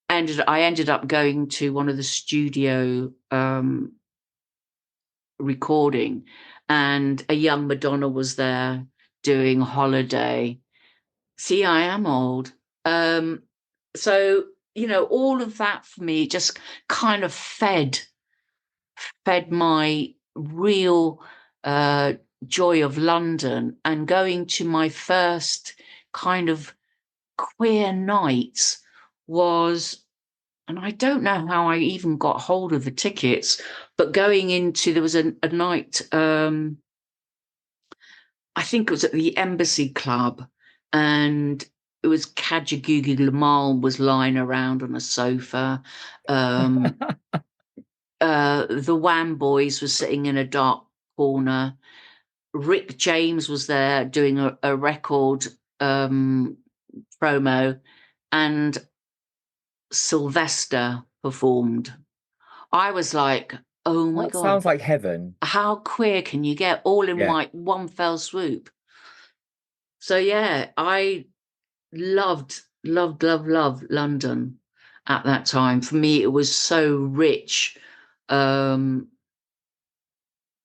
I ended up going to one of the studio recording, and a young Madonna was there doing Holiday. See, I am old. So, all of that for me just kind of fed my real joy of London, and going to my first kind of queer night was, and I don't know how I even got hold of the tickets, but there was a night, I think it was at the Embassy Club, and it was Kajagoogly Lamal was lying around on a sofa. The Wham Boys were sitting in a dark corner. Rick James was there doing a record promo, and Sylvester performed. I was like, oh my That God, sounds like heaven. how queer can you get all in Yeah. like one fell swoop? So yeah, I loved London at that time. For me, it was so rich, um,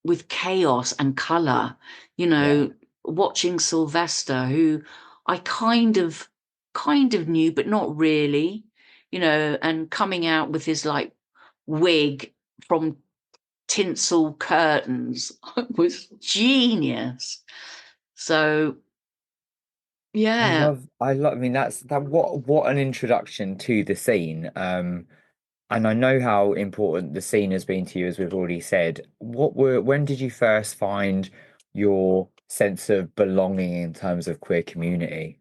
with chaos and colour. Yeah. Watching Sylvester, who I kind of knew, but not really, and coming out with his like wig from tinsel curtains was genius. So yeah. I mean, what an introduction to the scene. And I know how important the scene has been to you, as we've already said. When did you first find your sense of belonging in terms of queer community?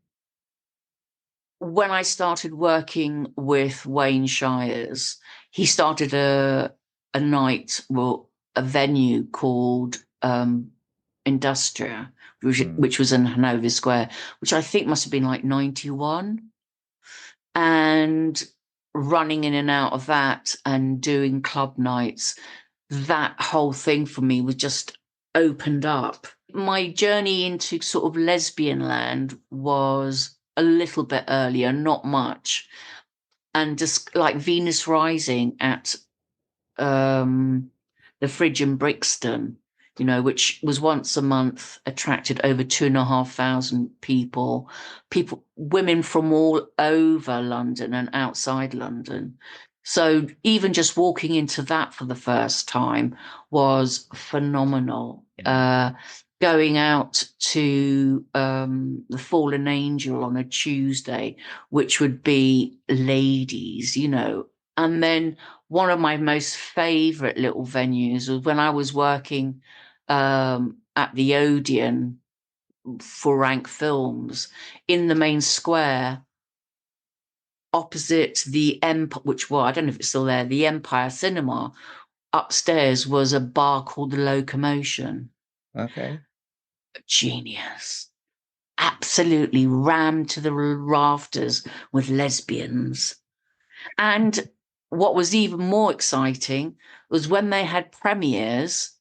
When I started working with Wayne Shires, he started a night, well, a venue called Industria, Mm. which was in Hanover Square, which I think must have been like 91. And running in and out of that and doing club nights, that whole thing for me was just opened up. My journey into sort of lesbian land was a little bit earlier, not much. And just like Venus Rising at the Fridge in Brixton, which was once a month, attracted over 2,500 women from all over London and outside London. So even just walking into that for the first time was phenomenal. Going out to the Fallen Angel on a Tuesday, which would be ladies, and then one of my most favorite little venues was when I was working at the Odeon for Rank Films in the main square opposite the Empire, I don't know if it's still there, the Empire Cinema. Upstairs was a bar called the Locomotion. Okay. Genius. Absolutely rammed to the rafters with lesbians. And what was even more exciting was when they had premieres,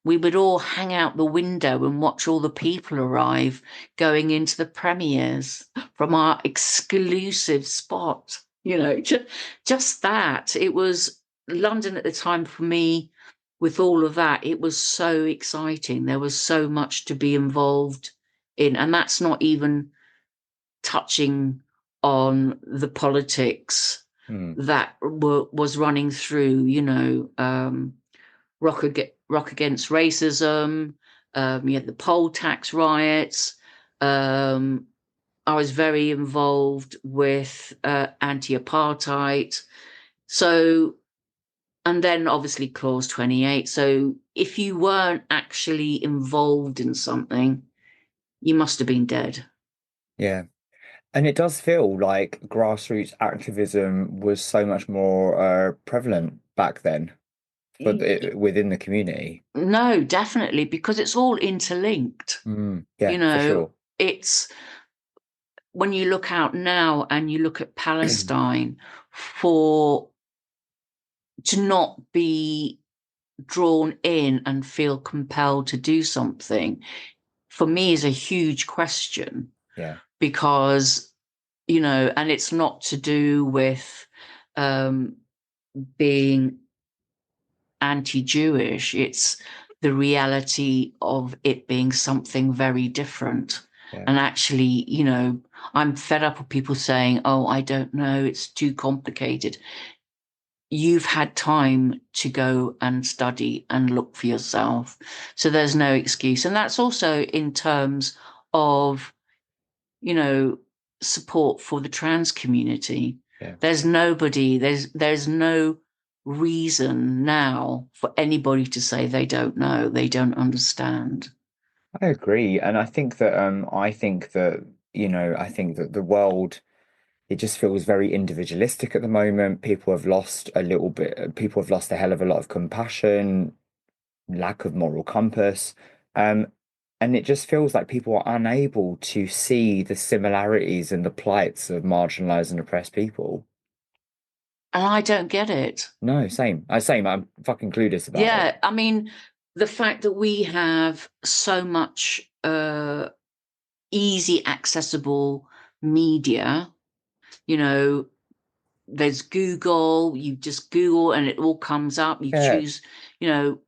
we would all hang out the window and watch all the people arrive going into the premieres from our exclusive spot. Just that. It was London at the time for me with all of that. It was so exciting. There was so much to be involved in. And that's not even touching on the politics Mm, that was running through, rock against racism. You had the poll tax riots. Um, I was very involved with anti-apartheid. So, and then obviously Clause 28. So if you weren't actually involved in something, you must have been dead. yeah. And it does feel like grassroots activism was so much more prevalent back then within the community. No, definitely, because it's all interlinked. Yeah, You for know, sure. it's when you look out now and you look at Palestine, for to not be drawn in and feel compelled to do something, for me is a huge question Yeah, because, and it's not to do with um, being anti-Jewish. It's the reality of it being something very different. yeah. And actually, I'm fed up with people saying, oh, I don't know, it's too complicated. You've had time to go and study and look for yourself. So there's no excuse. And that's also in terms of, you know, support for the trans community. Yeah. There's no reason now for anybody to say they don't know, they don't understand. I agree. And I think that the world, it just feels very individualistic at the moment. People have lost a little bit, people have lost a hell of a lot of compassion, lack of moral compass. Um, and it just feels like people are unable to see the similarities and the plights of marginalized and oppressed people. And I don't get it. No, same. Same. I'm fucking clueless about it. Yeah, I mean, the fact that we have so much easy accessible media, you know, there's Google, you just Google and it all comes up. You Yeah. choose,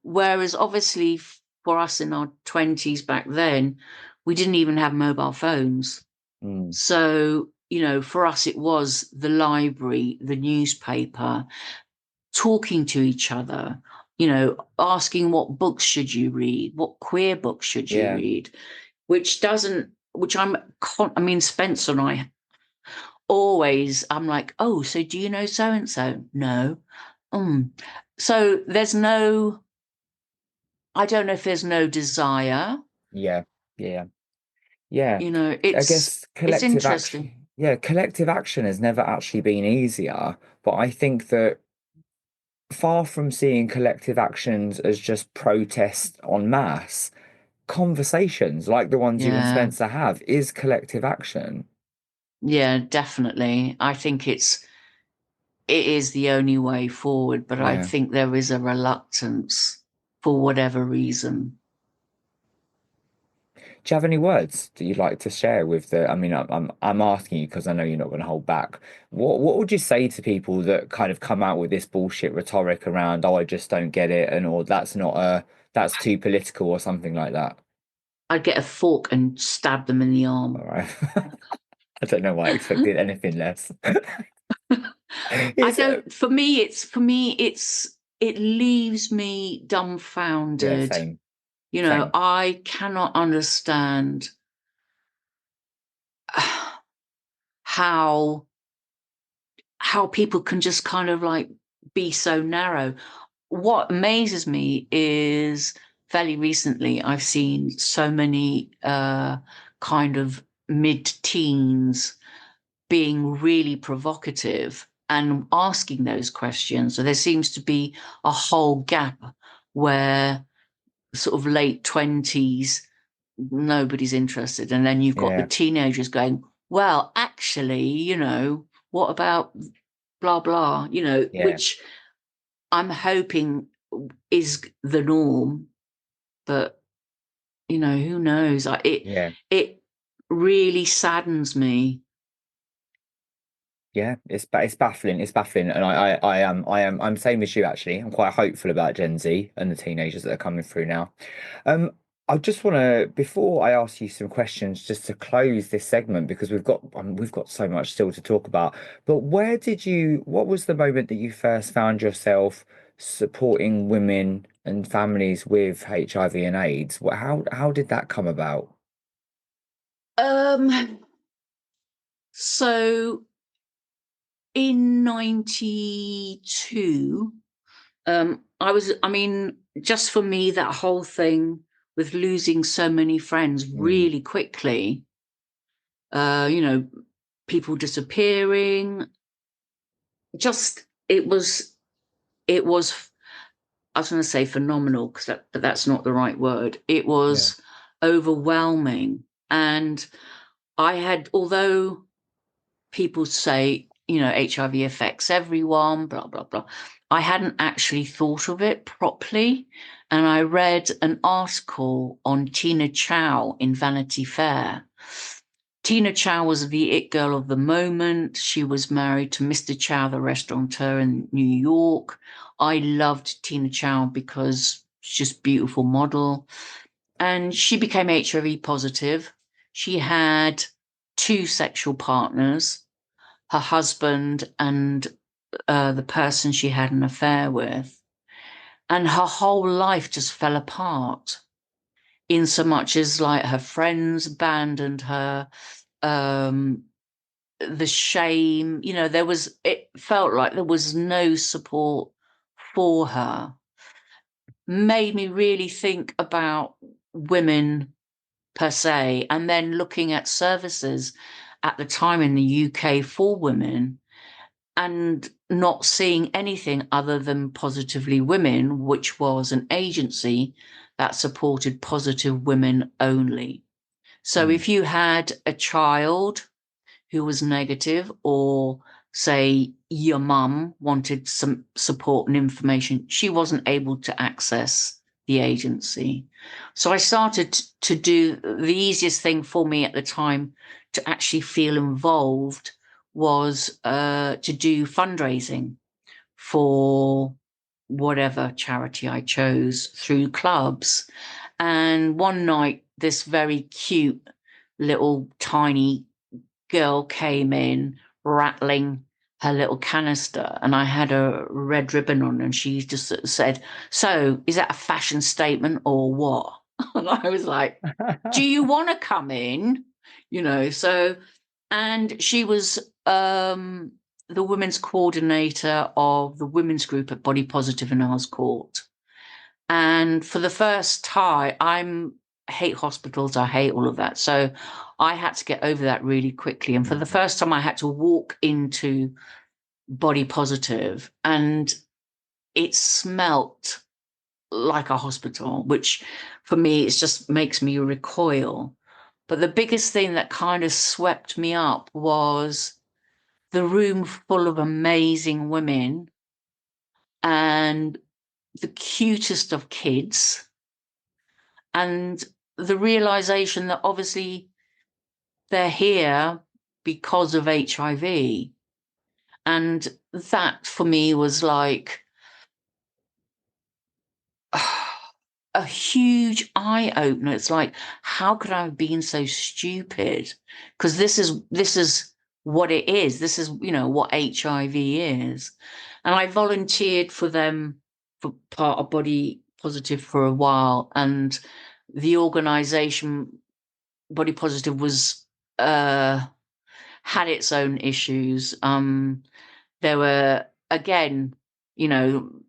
whereas obviously for us in our 20s back then, we didn't even have mobile phones. Mm, So, for us, it was the library, the newspaper, talking to each other, asking what books should you read, what queer books should you yeah. read, which doesn't, which I mean, Spencer and I always, I'm like, oh, so do you know so and so? No. Mm. So I don't know if there's no desire. Yeah. Yeah. Yeah. I It's guess it's collective interesting. action, yeah, collective action has never actually been easier. But I think that far from seeing collective actions as just protest en masse, conversations like the ones you and Yeah, Spencer have is collective action. yeah, definitely. I think it is the only way forward, but I Yeah. think there is a reluctance for whatever reason. Do you have any words that you'd like to share with the? I mean, I'm asking you because I know you're not going to hold back. What would you say to people that kind of come out with this bullshit rhetoric around, oh, I just don't get it, and or that's too political or something like that? I'd get a fork and stab them in the All arm. right. I don't know why I expected anything less. I It's don't, it leaves me yeah, dumbfounded. same, same. I cannot understand how people can just kind of like be so narrow. What amazes me is fairly recently I've seen so many kind of mid-teens being really provocative and asking those questions. So there seems to be a whole gap where sort of late 20s, nobody's interested. And then you've got the Yeah, teenagers going, well, actually, what about? blah, blah, Yeah, which I'm hoping is the norm. But, who knows? yeah. It really saddens Yeah, it's baffling. It's baffling, and I'm same as you actually. I'm quite hopeful about Gen Z and the teenagers that are coming through now. I just want to, before I ask you some questions, just to close this segment because we've got so much still to talk about. But what was the moment that you first found yourself supporting women and families with HIV and AIDS? How did that come about? me. So in 92, I mean, just for me, that whole thing with losing so many friends Mm, really quickly, uh, you know, people disappearing, just, it was, I was going to say phenomenal, but that's not the right word. It yeah. was overwhelming. And although people say, HIV affects everyone, blah, blah, blah. I hadn't actually thought of it properly. And I read an article on Tina Chow in Vanity Fair. Tina Chow was the it girl of the moment. She was married to Mr. Chow, the restaurateur in New York. I loved Tina Chow because she's just a beautiful model. And she became HIV positive. She had two sexual partners, her husband and the person she had an affair with. And her whole life just fell apart in so much as like her friends abandoned her. Um, the shame, it felt like there was no support for her. Made me really think about women per se, and then looking at services at the time in the UK for women and not seeing anything other than Positively Women, which was an agency that supported positive women only. So Mm, if you had a child who was negative, or say your mum wanted some support and information, she wasn't able to access the agency. So I started to do the easiest thing for me at the time to actually feel involved was to do fundraising for whatever charity I chose through clubs. And one night, this very cute little tiny girl came in rattling her little canister, and I had a red ribbon on, and she just sort of said, "So, is that a fashion statement or what?" And I was like, "Do you want to come in?" So, and she was the women's coordinator of the women's group at Body Positive in Earls Court. And for the first time, hate hospitals, I hate all of that. So I had to get over that really quickly. And for the mm, first time, I had to walk into Body Positive, and it smelt like a hospital, which for me, it just makes me recoil. But the biggest thing that kind of swept me up was the room full of amazing women and the cutest of kids, and the realization that obviously they're here because of HIV. And that for me was like a huge eye opener. It's like, how could I have been so stupid? Because this is what it is. This is, what HIV is. And I volunteered for them for part of Body Positive for a while. And the organization Body Positive was had its own issues. There were, again,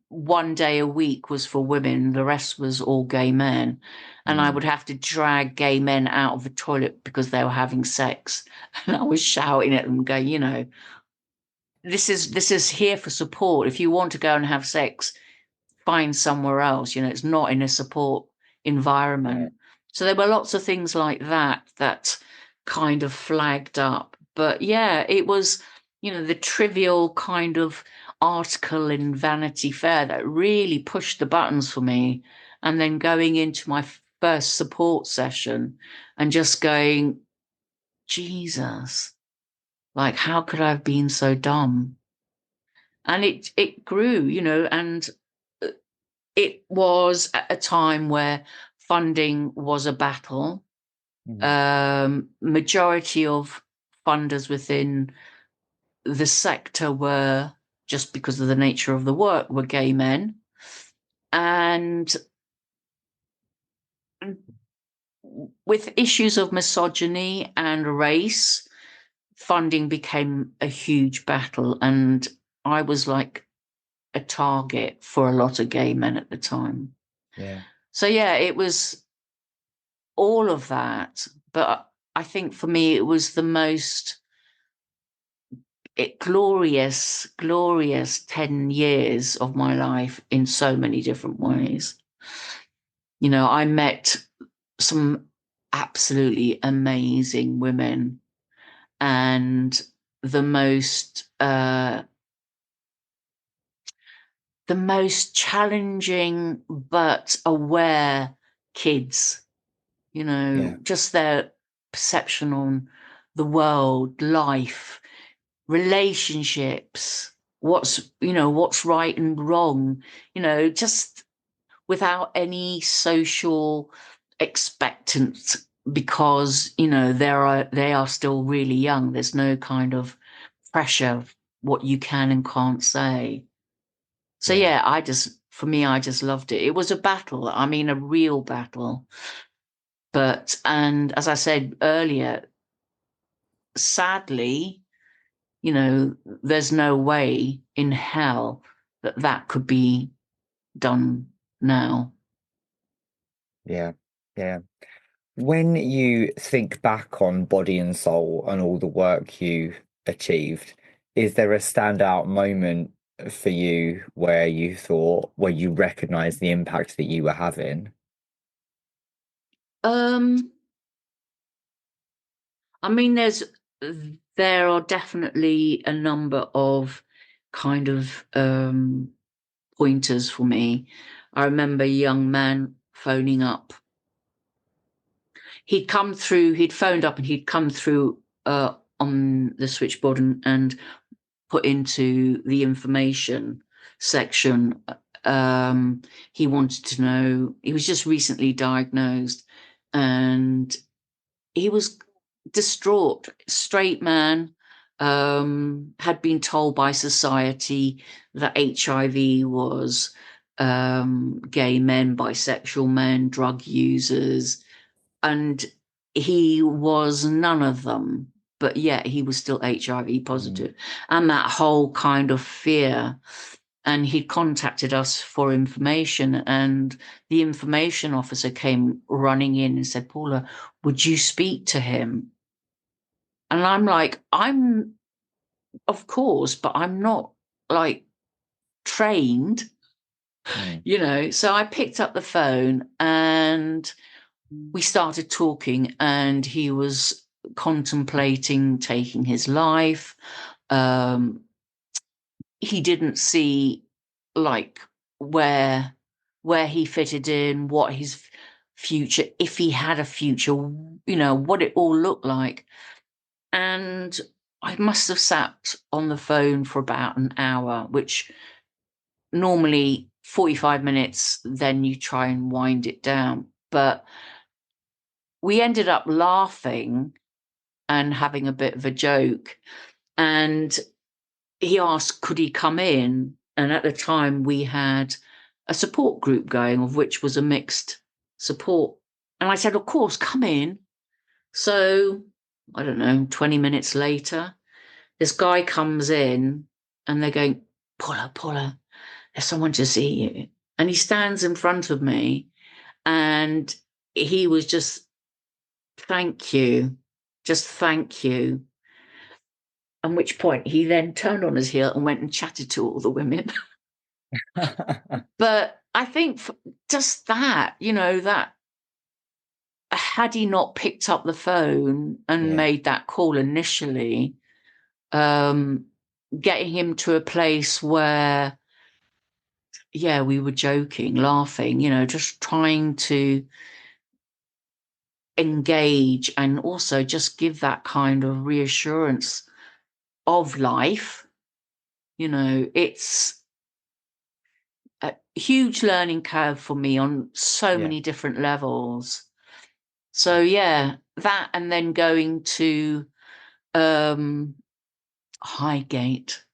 one day a week was for women, the rest was all gay men. And I mm. would have to drag gay men out of the toilet because they were having sex. And I was shouting at them, going, this is here for support. If you want to go and have sex, find somewhere else. It's not in a support Yeah. environment. So there were lots of things like that kind of flagged up. But yeah, it was. the trivial kind of article in Vanity Fair that really pushed the buttons for me. And then going into my first support session and just going, Jesus, like, how could I have been so dumb? And it grew, and it was at a time where funding was a battle. Mhm. Majority of funders within the sector were, just because of the nature of the work, were gay men. And with issues of misogyny and race, funding became a huge battle. And I was like a target for a lot of gay men at the time. Yeah. So, yeah, it was all of that. But I think for me, it was the most glorious, glorious 10 years of my life in so many different ways. I met some absolutely amazing women, and the most uh, the most challenging but aware kids. Yeah. Just their perception on the world, life, relationships, what's right and wrong, just without any social expectance, because they are still really young. There's no kind of pressure of what you can and can't say. So Yeah. yeah, for me, I just loved it. It was a battle. I mean, a real battle. And as I said earlier, sadly, there's no way in hell that that could be done now. Yeah. Yeah. When you think back on Body and Soul and all the work you achieved, is there a standout moment for you where you recognize the impact that you were having? Um, I mean, there are definitely a number of kind of pointers for me. I remember a young man phoning up. He'd phoned up and he'd come through on the switchboard and put into the information section. He wanted to know, he was just recently diagnosed, and he was distraught. Straight man, had been told by society that HIV was gay men, bisexual men, drug users, and he was none of them, but yet he was still HIV Mm. positive. And that whole kind of fear. And he contacted us for information, and the information officer came running in and said, Paula, would you speak to him? And I'm like, of course, but I'm not like trained, Mm. So I picked up the phone and we started talking, and he was contemplating taking his life. Um, he didn't see like where where he fitted in, what his future, if he had a future, what it all looked like. And I must have sat on the phone for about an hour, which normally 45 minutes, then you try and wind it down. But we ended up laughing and having a bit of a joke. And he asked, could he come in? And at the time, we had a support group going, of which was a mixed support. And I said, of course, come in. So, I don't know, 20 minutes later, this guy comes in and they're going, Paula, Paula, there's someone to see you. And he stands in front of me, and he was just, thank you, just thank you. At which point he then turned on his heel and went and chatted to all the women. But I think just that, that had he not picked up the phone and Yeah. made that call initially, um, getting him to a place where, yeah, we were joking, laughing, just trying to engage and also just give that kind of reassurance of life. It's a huge learning curve for me on so Yeah. many different levels. So yeah, that, and then going to um Highgate.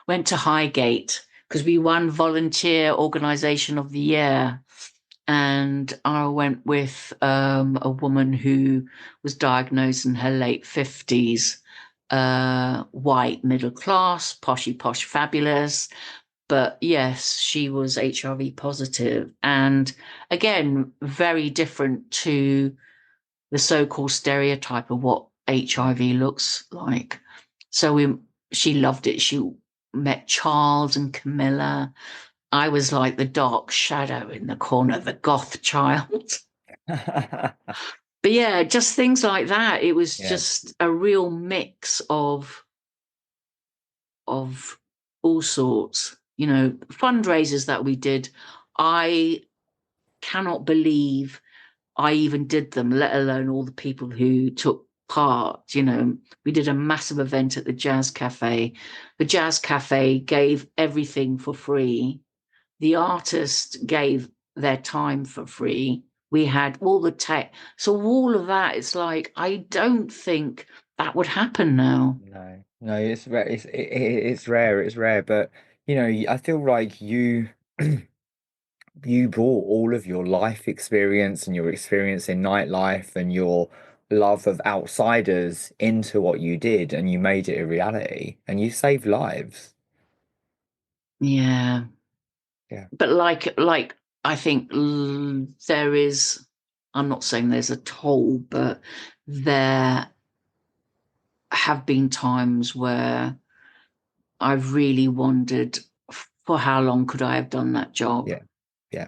Went to Highgate because we won Volunteer Organisation of the Year. And I went with a woman who was diagnosed in her late 50s, white, middle class, poshy, posh, fabulous. But yes, she was HIV positive. And again, very different to the so-called stereotype of what HIV looks like. So she loved it. She met Charles and Camilla. I was like the dark shadow in the corner, the goth child. But yeah, just things like that. It was Yeah. just a real mix of all sorts. Fundraisers that we did. I cannot believe I even did them, let alone all the people who took part. We did a massive event at the Jazz Cafe. The Jazz Cafe gave everything for free. The artist gave their time for free. We had all the tech. So all of that, it's like, I don't think that would happen now. No, no, it's rare. It's rare. It's rare. But I feel like you brought all of your life experience and your experience in nightlife and your love of outsiders into what you did, and you made it a reality, and you saved lives. Yeah. Yeah, But like I think there is, I'm not saying there's a toll, but there have been times where I've really wondered, for how long could I have done that job? yeah, yeah,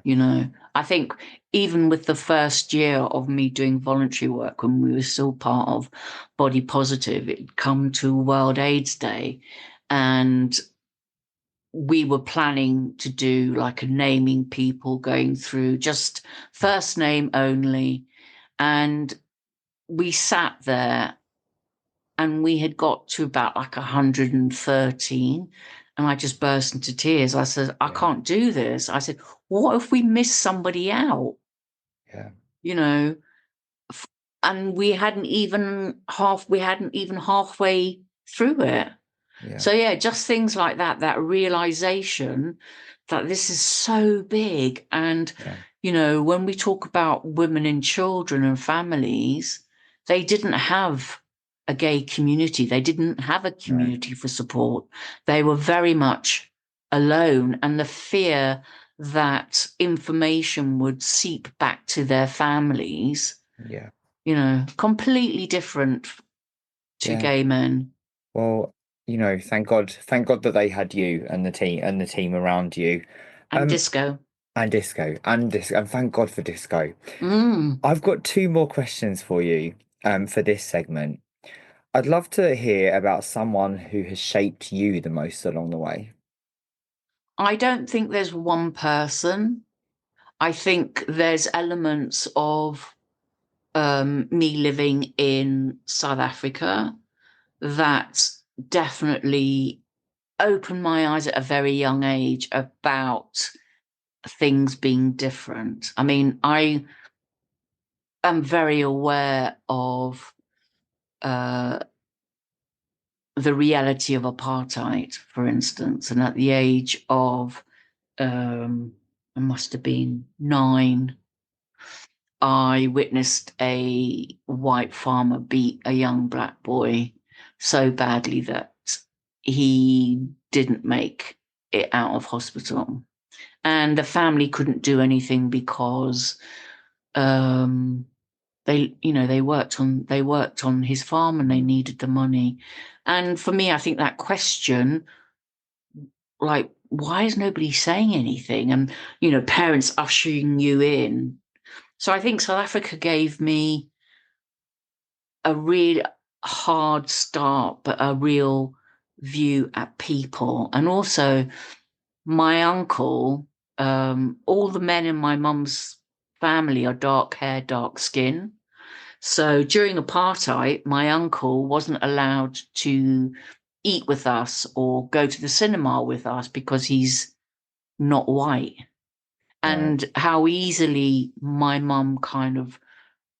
I think even with the first year of me doing voluntary work, when we were still part of Body Positive, it'd come to World AIDS Day, and we were planning to do like a naming people, going through just first name only. And we sat there and we had got to about like 113. And I just burst into tears. I said, I yeah, can't do this. I said, what if we miss somebody out? yeah, You know, and we hadn't even halfway through it. yeah, So yeah, just things like that, that realization that this is so big. And, yeah, when we talk about women and children and families, they didn't have a gay community. They didn't have a no, community for support. They were very much alone. And the fear that information would seep back to their families, yeah, completely different to yeah. gay men. Well, thank God that they had you and the team around you. And Um, disco. and thank God for disco. Mm. I've got two more questions for you, for this segment. I'd love to hear about someone who has shaped you the most along the way. I don't think there's one person. I think there's elements of me living in South Africa that definitely opened my eyes at a very young age about things being different. I mean, I am very aware of uh, the reality of apartheid, for instance, and at the age of I must have been 9. I witnessed a white farmer beat a young black boy so badly that he didn't make it out of hospital. And the family couldn't do anything because um, they worked on his farm and they needed the money. And for me, I think that question, like, why is nobody saying anything? And parents ushering you in. So I think South Africa gave me a real hard start, but a real view at people. And also, my uncle, all the men in my mum's family are dark hair, dark skin. So during apartheid, my uncle wasn't allowed to eat with us or go to the cinema with us because he's not white. Right. And how easily my mum kind of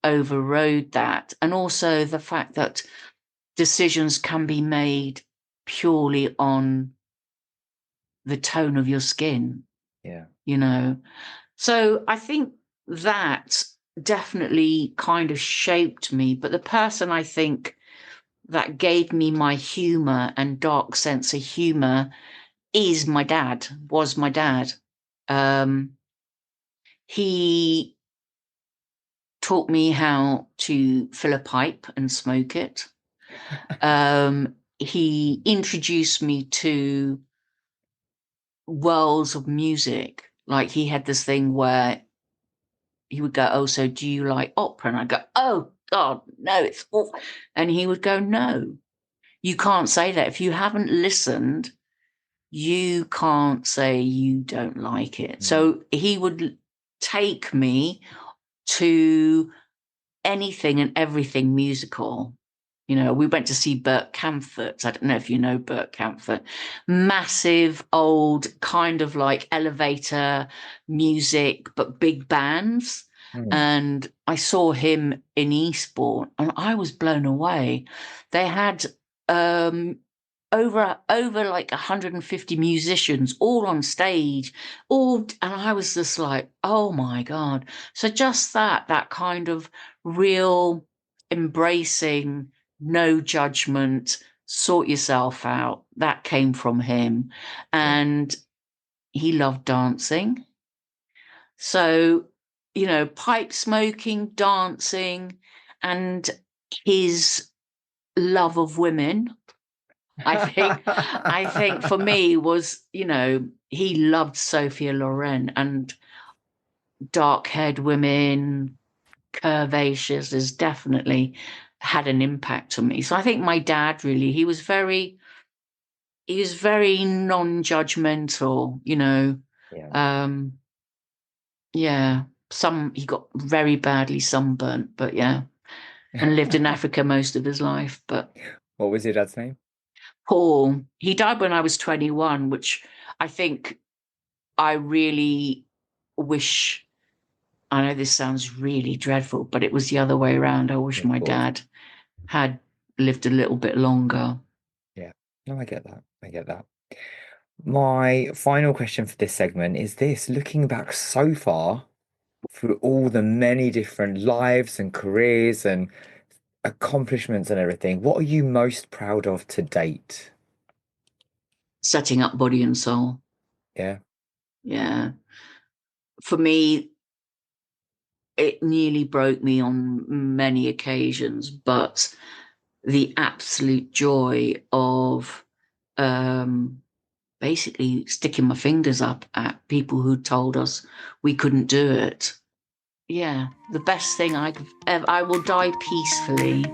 overrode that. And also the fact that decisions can be made purely on the tone of your skin, Yeah. you know. So I think that definitely kind of shaped me. But the person I think that gave me my humor and dark sense of humor is my dad, was my dad. Um, he taught me how to fill a pipe and smoke it. He introduced me to worlds of music. Like he had this thing where he would go, "Oh, so do you like opera?" And I'd go, "Oh God, no, it's awful." And he would go, "No, you can't say that. If you haven't listened, you can't say you don't like it." Mm. So he would take me to anything and everything musical. You know, we went to see Burt Camford. I don't know if you know Burt Camford. Massive, old, kind of like elevator music, but big bands. Mm. And I saw him in Eastbourne and I was blown away. They had um, over like 150 musicians all on stage, and I was just like, oh my God. So just that kind of real embracing, no judgment, sort yourself out. That came from him. Yeah. And he loved dancing. So, you know, pipe smoking, dancing, and his love of women, I think for me was, you know, he loved Sophia Loren and dark-haired women, curvaceous has definitely had an impact on me. So I think my dad really, he was very non-judgmental, you know. Yeah. Um, yeah, he got very badly sunburnt, but yeah, and lived in Africa most of his life. But What was your dad's name? Paul, he died when I was 21, which I think I really wish. I know this sounds really dreadful, but it was the other way around. I wish Of my course. dad had lived a little bit longer. Yeah. No, I get that. I get that. My final question for this segment is this: looking back so far through all the many different lives and careers and accomplishments and everything, what are you most proud of to date? Setting up Body and Soul. Yeah. Yeah. For me, it nearly broke me on many occasions, but the absolute joy of um, basically sticking my fingers up at people who told us we couldn't do it. Yeah, the best thing I could ever, I will die peacefully.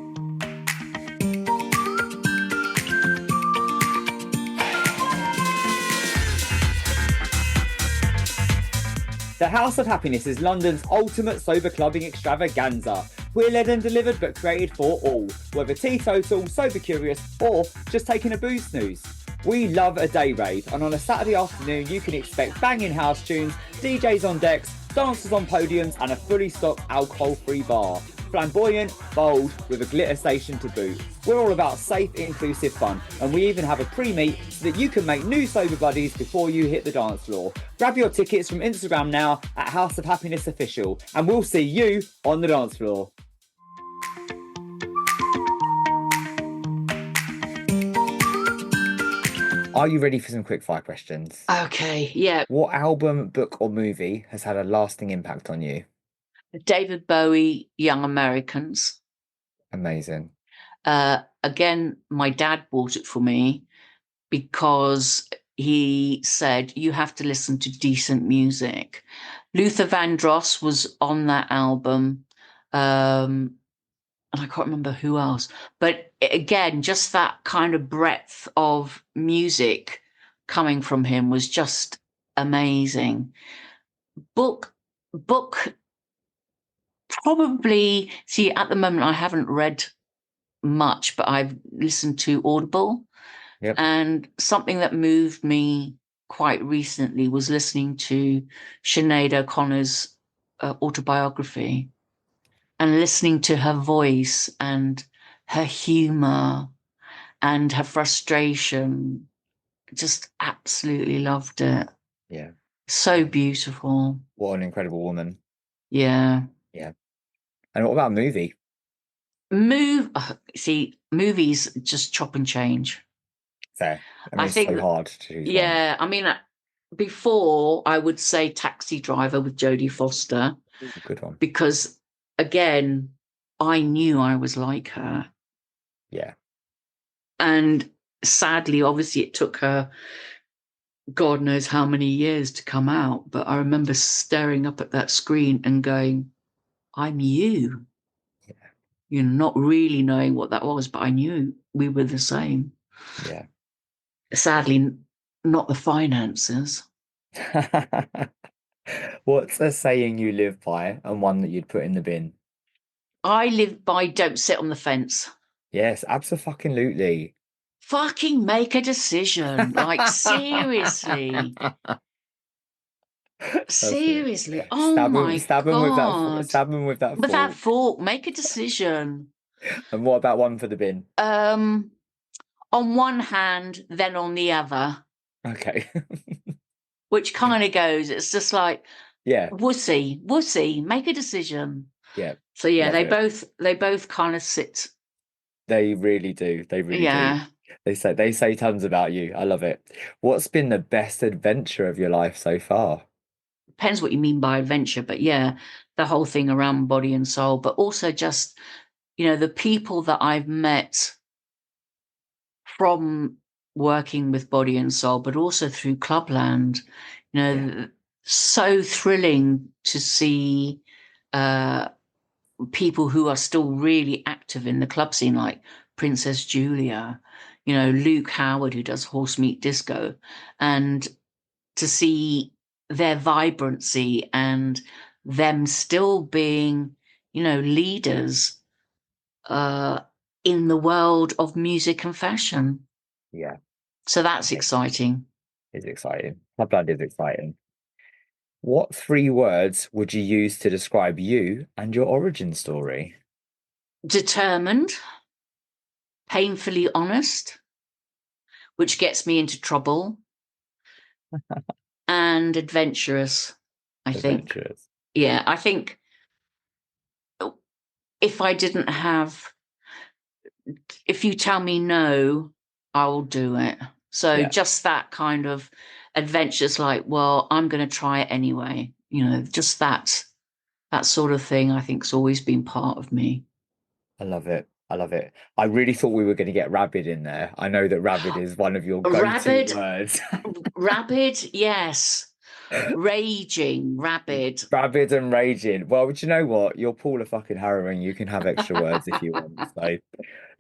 The House of Happiness is London's ultimate sober clubbing extravaganza. We're led and delivered but created for all, whether teetotal, sober curious, or just taking a booze snooze. We love a day rave, and on a Saturday afternoon you can expect banging house tunes, DJs on decks, dancers on podiums, and a fully stocked alcohol-free bar. Flamboyant, bold, with a glitter station to boot. We're all about safe, inclusive fun, and we even have a pre-meet so that you can make new sober buddies before you hit the dance floor. Grab your tickets from Instagram now at House of Happiness Official, and we'll see you on the dance floor. Are you ready for some quick fire questions? Okay, yeah. What album, book, or movie has had a lasting impact on you? David Bowie, Young Americans. Amazing. Again, my dad bought it for me because he said, you have to listen to decent music. Luther Vandross was on that album. Um, and I can't remember who else. But again, just that kind of breadth of music coming from him was just amazing. Book, book, probably. See, at the moment, I haven't read much, but I've listened to Audible. Yep. And something that moved me quite recently was listening to Sinead O'Connor's autobiography and listening to her voice and her humor and her frustration. Just absolutely loved it. Yeah. So beautiful. What an incredible woman. Yeah. Yeah. And what about a movie? See, movies just chop and change. Fair. I mean, I it's so think that, hard to choose one. yeah, I mean, before I would say Taxi Driver with Jodie Foster, Ooh, good one. because again, I knew I was like her. Yeah. And sadly, obviously, it took her God knows how many years to come out. But I remember staring up at that screen and going, I'm you. Yeah. You know, not really knowing what that was, but I knew we were the same. Yeah. Sadly, not the finances. What's a saying you live by and one that you'd put in the bin? I live by don't sit on the fence. Yes, absolutely. Fucking make a decision. Like, seriously. That's it. Seriously. Oh my Stab him with that, God. stab him with that With that fork. fork, make a decision. And what about one for the bin? Um, on one hand, then on the other, Okay. which kind of goes, it's just like, Yeah, wussy, make a decision. yeah. So yeah, Love it. they both kind of sit. They really do. They really do. Yeah. They say tons about you. I love it. What's been the best adventure of your life so far? Depends what you mean by adventure, but yeah, the whole thing around body and soul, but also just, the people that I've met from working with body and soul, but also through Clubland, Yeah, so thrilling to see uh, people who are still really active in the club scene, like Princess Julia, Luke Howard, who does Horse Meat Disco, and to see their vibrancy and them still being, leaders uh, in the world of music and fashion. yeah. So that's exciting. It's exciting. My blood is exciting. What three words would you use to describe you and your origin story? Determined, painfully honest, which gets me into trouble, and adventurous, I think. Adventurous. Yeah, I think if I didn't have, if you tell me no, I'll do it. So Yeah, just that kind of adventure's like, well, I'm going to try it anyway. Just that sort of thing, I think's always been part of me. I love it. I love it. I really thought we were going to get rabid in there. I know that rabid is one of your go-to Rabid, words. rabid, yes. Raging, rabid. Rabid and raging. Well, but you know what? You're Paula fucking Harrowing. You can have extra words if you want. So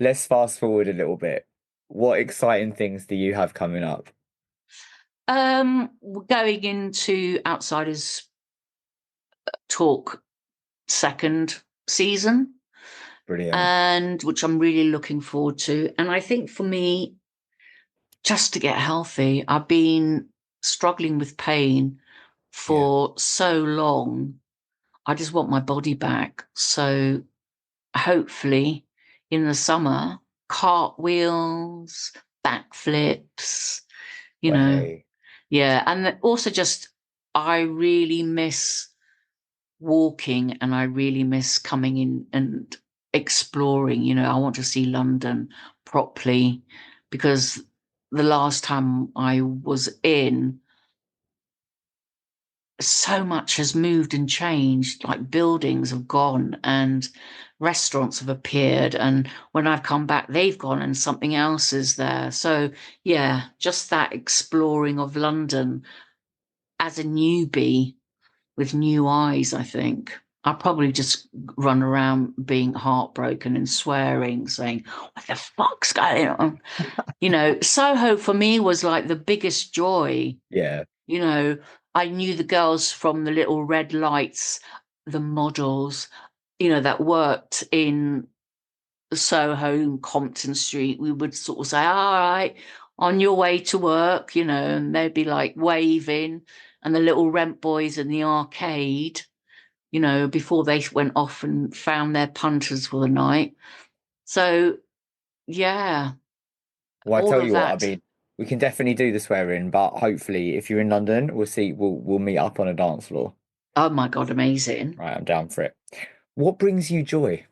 let's fast forward a little bit. What exciting things do you have coming up? We're going into Outsiders Talk second season, Brilliant. and which I'm really looking forward to. And I think for me, just to get healthy, I've been struggling with pain Yeah. for so long. I just want my body back. So hopefully in the summer, cartwheels, backflips, you know. Way. Yeah. And also just, I really miss walking and I really miss coming in and exploring. I want to see London properly because the last time I was in, so much has moved and changed. Like buildings have gone and restaurants have appeared. And when I've come back, they've gone and something else is there. So, yeah, just that exploring of London as a newbie with new eyes, I think. I'll probably just run around being heartbroken and swearing, saying, "What the fuck's going on?" Soho for me was like the biggest joy. Yeah. You know, I knew the girls from the little red lights, the models, that worked in Soho and Compton Street. We would sort of say, "All right, on your way to work," and they'd be like waving, and the little rent boys in the arcade, before they went off and found their punters for the night. So, yeah, Well, I all tell of you what, I that. mean, we can definitely do the swearing, but hopefully, if you're in London, we'll meet up on a dance floor. Oh my God, amazing. Right, I'm down for it. What brings you joy?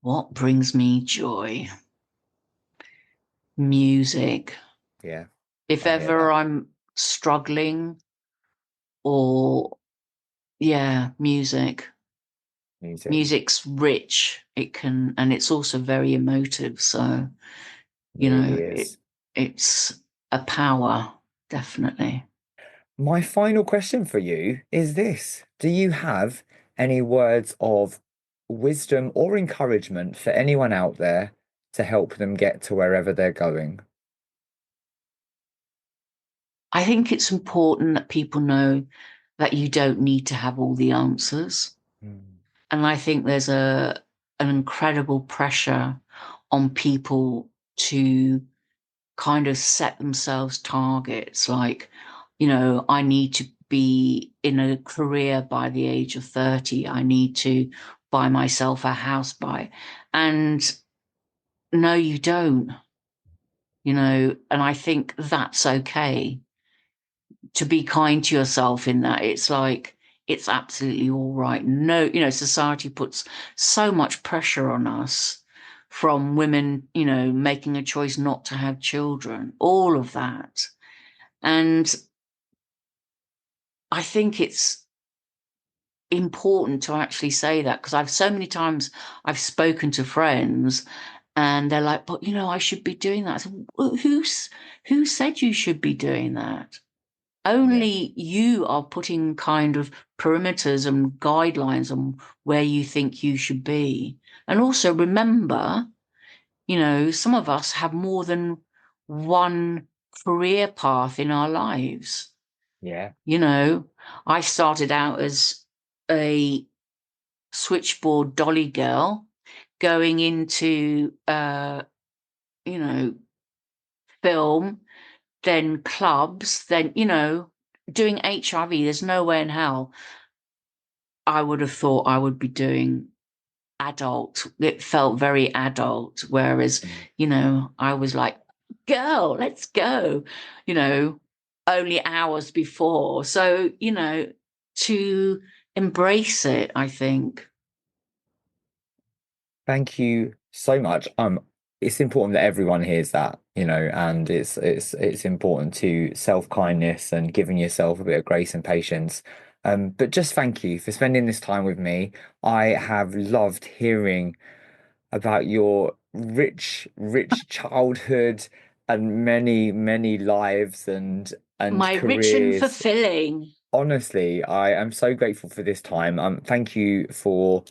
What brings me joy? Music. Yeah, If I hear ever that. I'm struggling, or yeah, music. Music Music's rich. And it's also very emotive. So, you really know, it is. it's a power, definitely. My final question for you is this: do you have any words of wisdom or encouragement for anyone out there to help them get to wherever they're going? I think it's important that people know that you don't need to have all the answers. Mm. And I think there's an incredible pressure on people to kind of set themselves targets like, I need to be in a career by the age of 30. I need to buy myself a house by. And no, you don't, and I think that's okay to be kind to yourself in that. It's like, it's absolutely all right. No, society puts so much pressure on us from women, making a choice not to have children, all of that. And I think it's important to actually say that, because I've so many times I've spoken to friends and they're like, "But I should be doing that." I said, well, who said you should be doing that? Yeah, Only you are putting kind of perimeters and guidelines on where you think you should be. And also remember, some of us have more than one career path in our lives. yeah. You know, I started out as a switchboard dolly girl going into, you know, film, then clubs, then, doing HIV. There's no way in hell I would have thought I would be doing adult. It felt very adult, whereas, Mm. I was like, girl, let's go, you know, only hours before. So, to embrace it, I think. Thank you so much. It's important that everyone hears that, and it's important to self-kindness and giving yourself a bit of grace and patience. But just thank you for spending this time with me. I have loved hearing about your rich childhood and many, many lives and My rich and careers. fulfilling. Honestly, I am so grateful for this time. Thank you for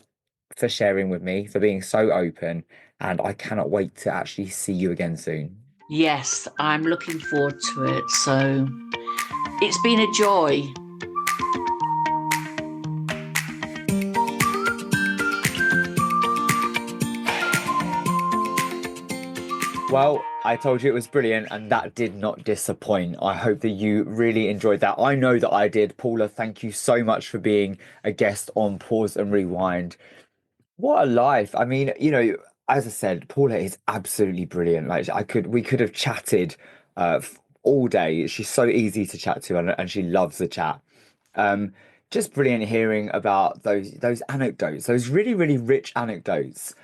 sharing with me, for being so open, and I cannot wait to actually see you again soon. Yes, I'm looking forward to it. So it's been a joy. Well, I told you it was brilliant, and that did not disappoint. I hope that you really enjoyed that. I know that I did. Paula, thank you so much for being a guest on Pause and Rewind. What a life. I mean, as I said, Paula is absolutely brilliant. Like we could have chatted all day. She's so easy to chat to and she loves the chat. Um, just brilliant hearing about those anecdotes, those really, really rich anecdotes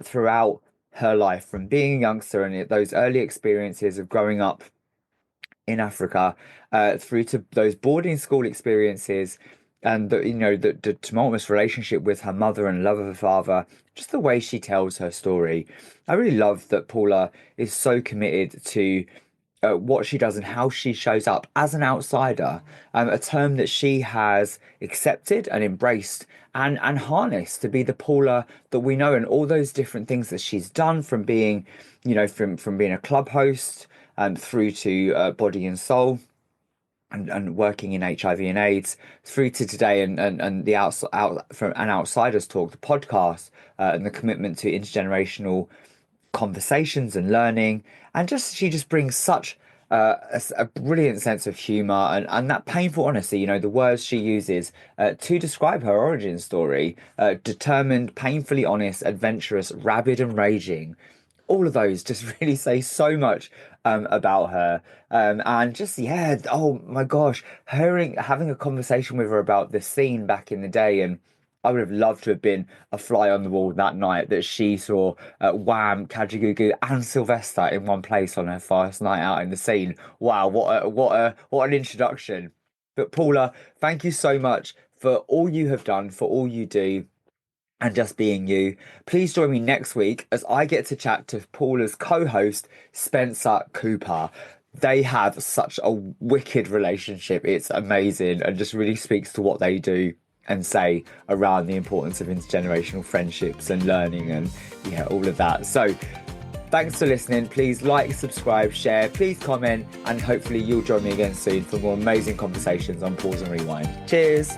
throughout her life from being a youngster and those early experiences of growing up in Africa, through to those boarding school experiences and the tumultuous relationship with her mother and love of her father, just the way she tells her story. I really love that Paula is so committed to what she does and how she shows up as an outsider, a term that she has accepted and embraced and harnessed to be the Paula that we know, and all those different things that she's done from being, from being a club host through to Body and Soul. And working in HIV and AIDS through to today, and the out from an outsider's talk, the podcast, and the commitment to intergenerational conversations and learning, and just she just brings such a brilliant sense of humor and that painful honesty. The words she uses to describe her origin story: determined, painfully honest, adventurous, rabid, and raging. All of those just really say so much about her. And just, yeah, oh my gosh, having a conversation with her about the scene back in the day. And I would have loved to have been a fly on the wall that night that she saw Wham, Kajagoogoo, and Sylvester in one place on her first night out in the scene. Wow, what an introduction. But Paula, thank you so much for all you have done, for all you do, and just being you. Please join me next week as I get to chat to Paula's co-host, Spencer Cooper. They have such a wicked relationship. It's amazing and just really speaks to what they do and say around the importance of intergenerational friendships and learning and, yeah, all of that. So thanks for listening. Please like, subscribe, share, please comment, and hopefully you'll join me again soon for more amazing conversations on Pause and Rewind. Cheers.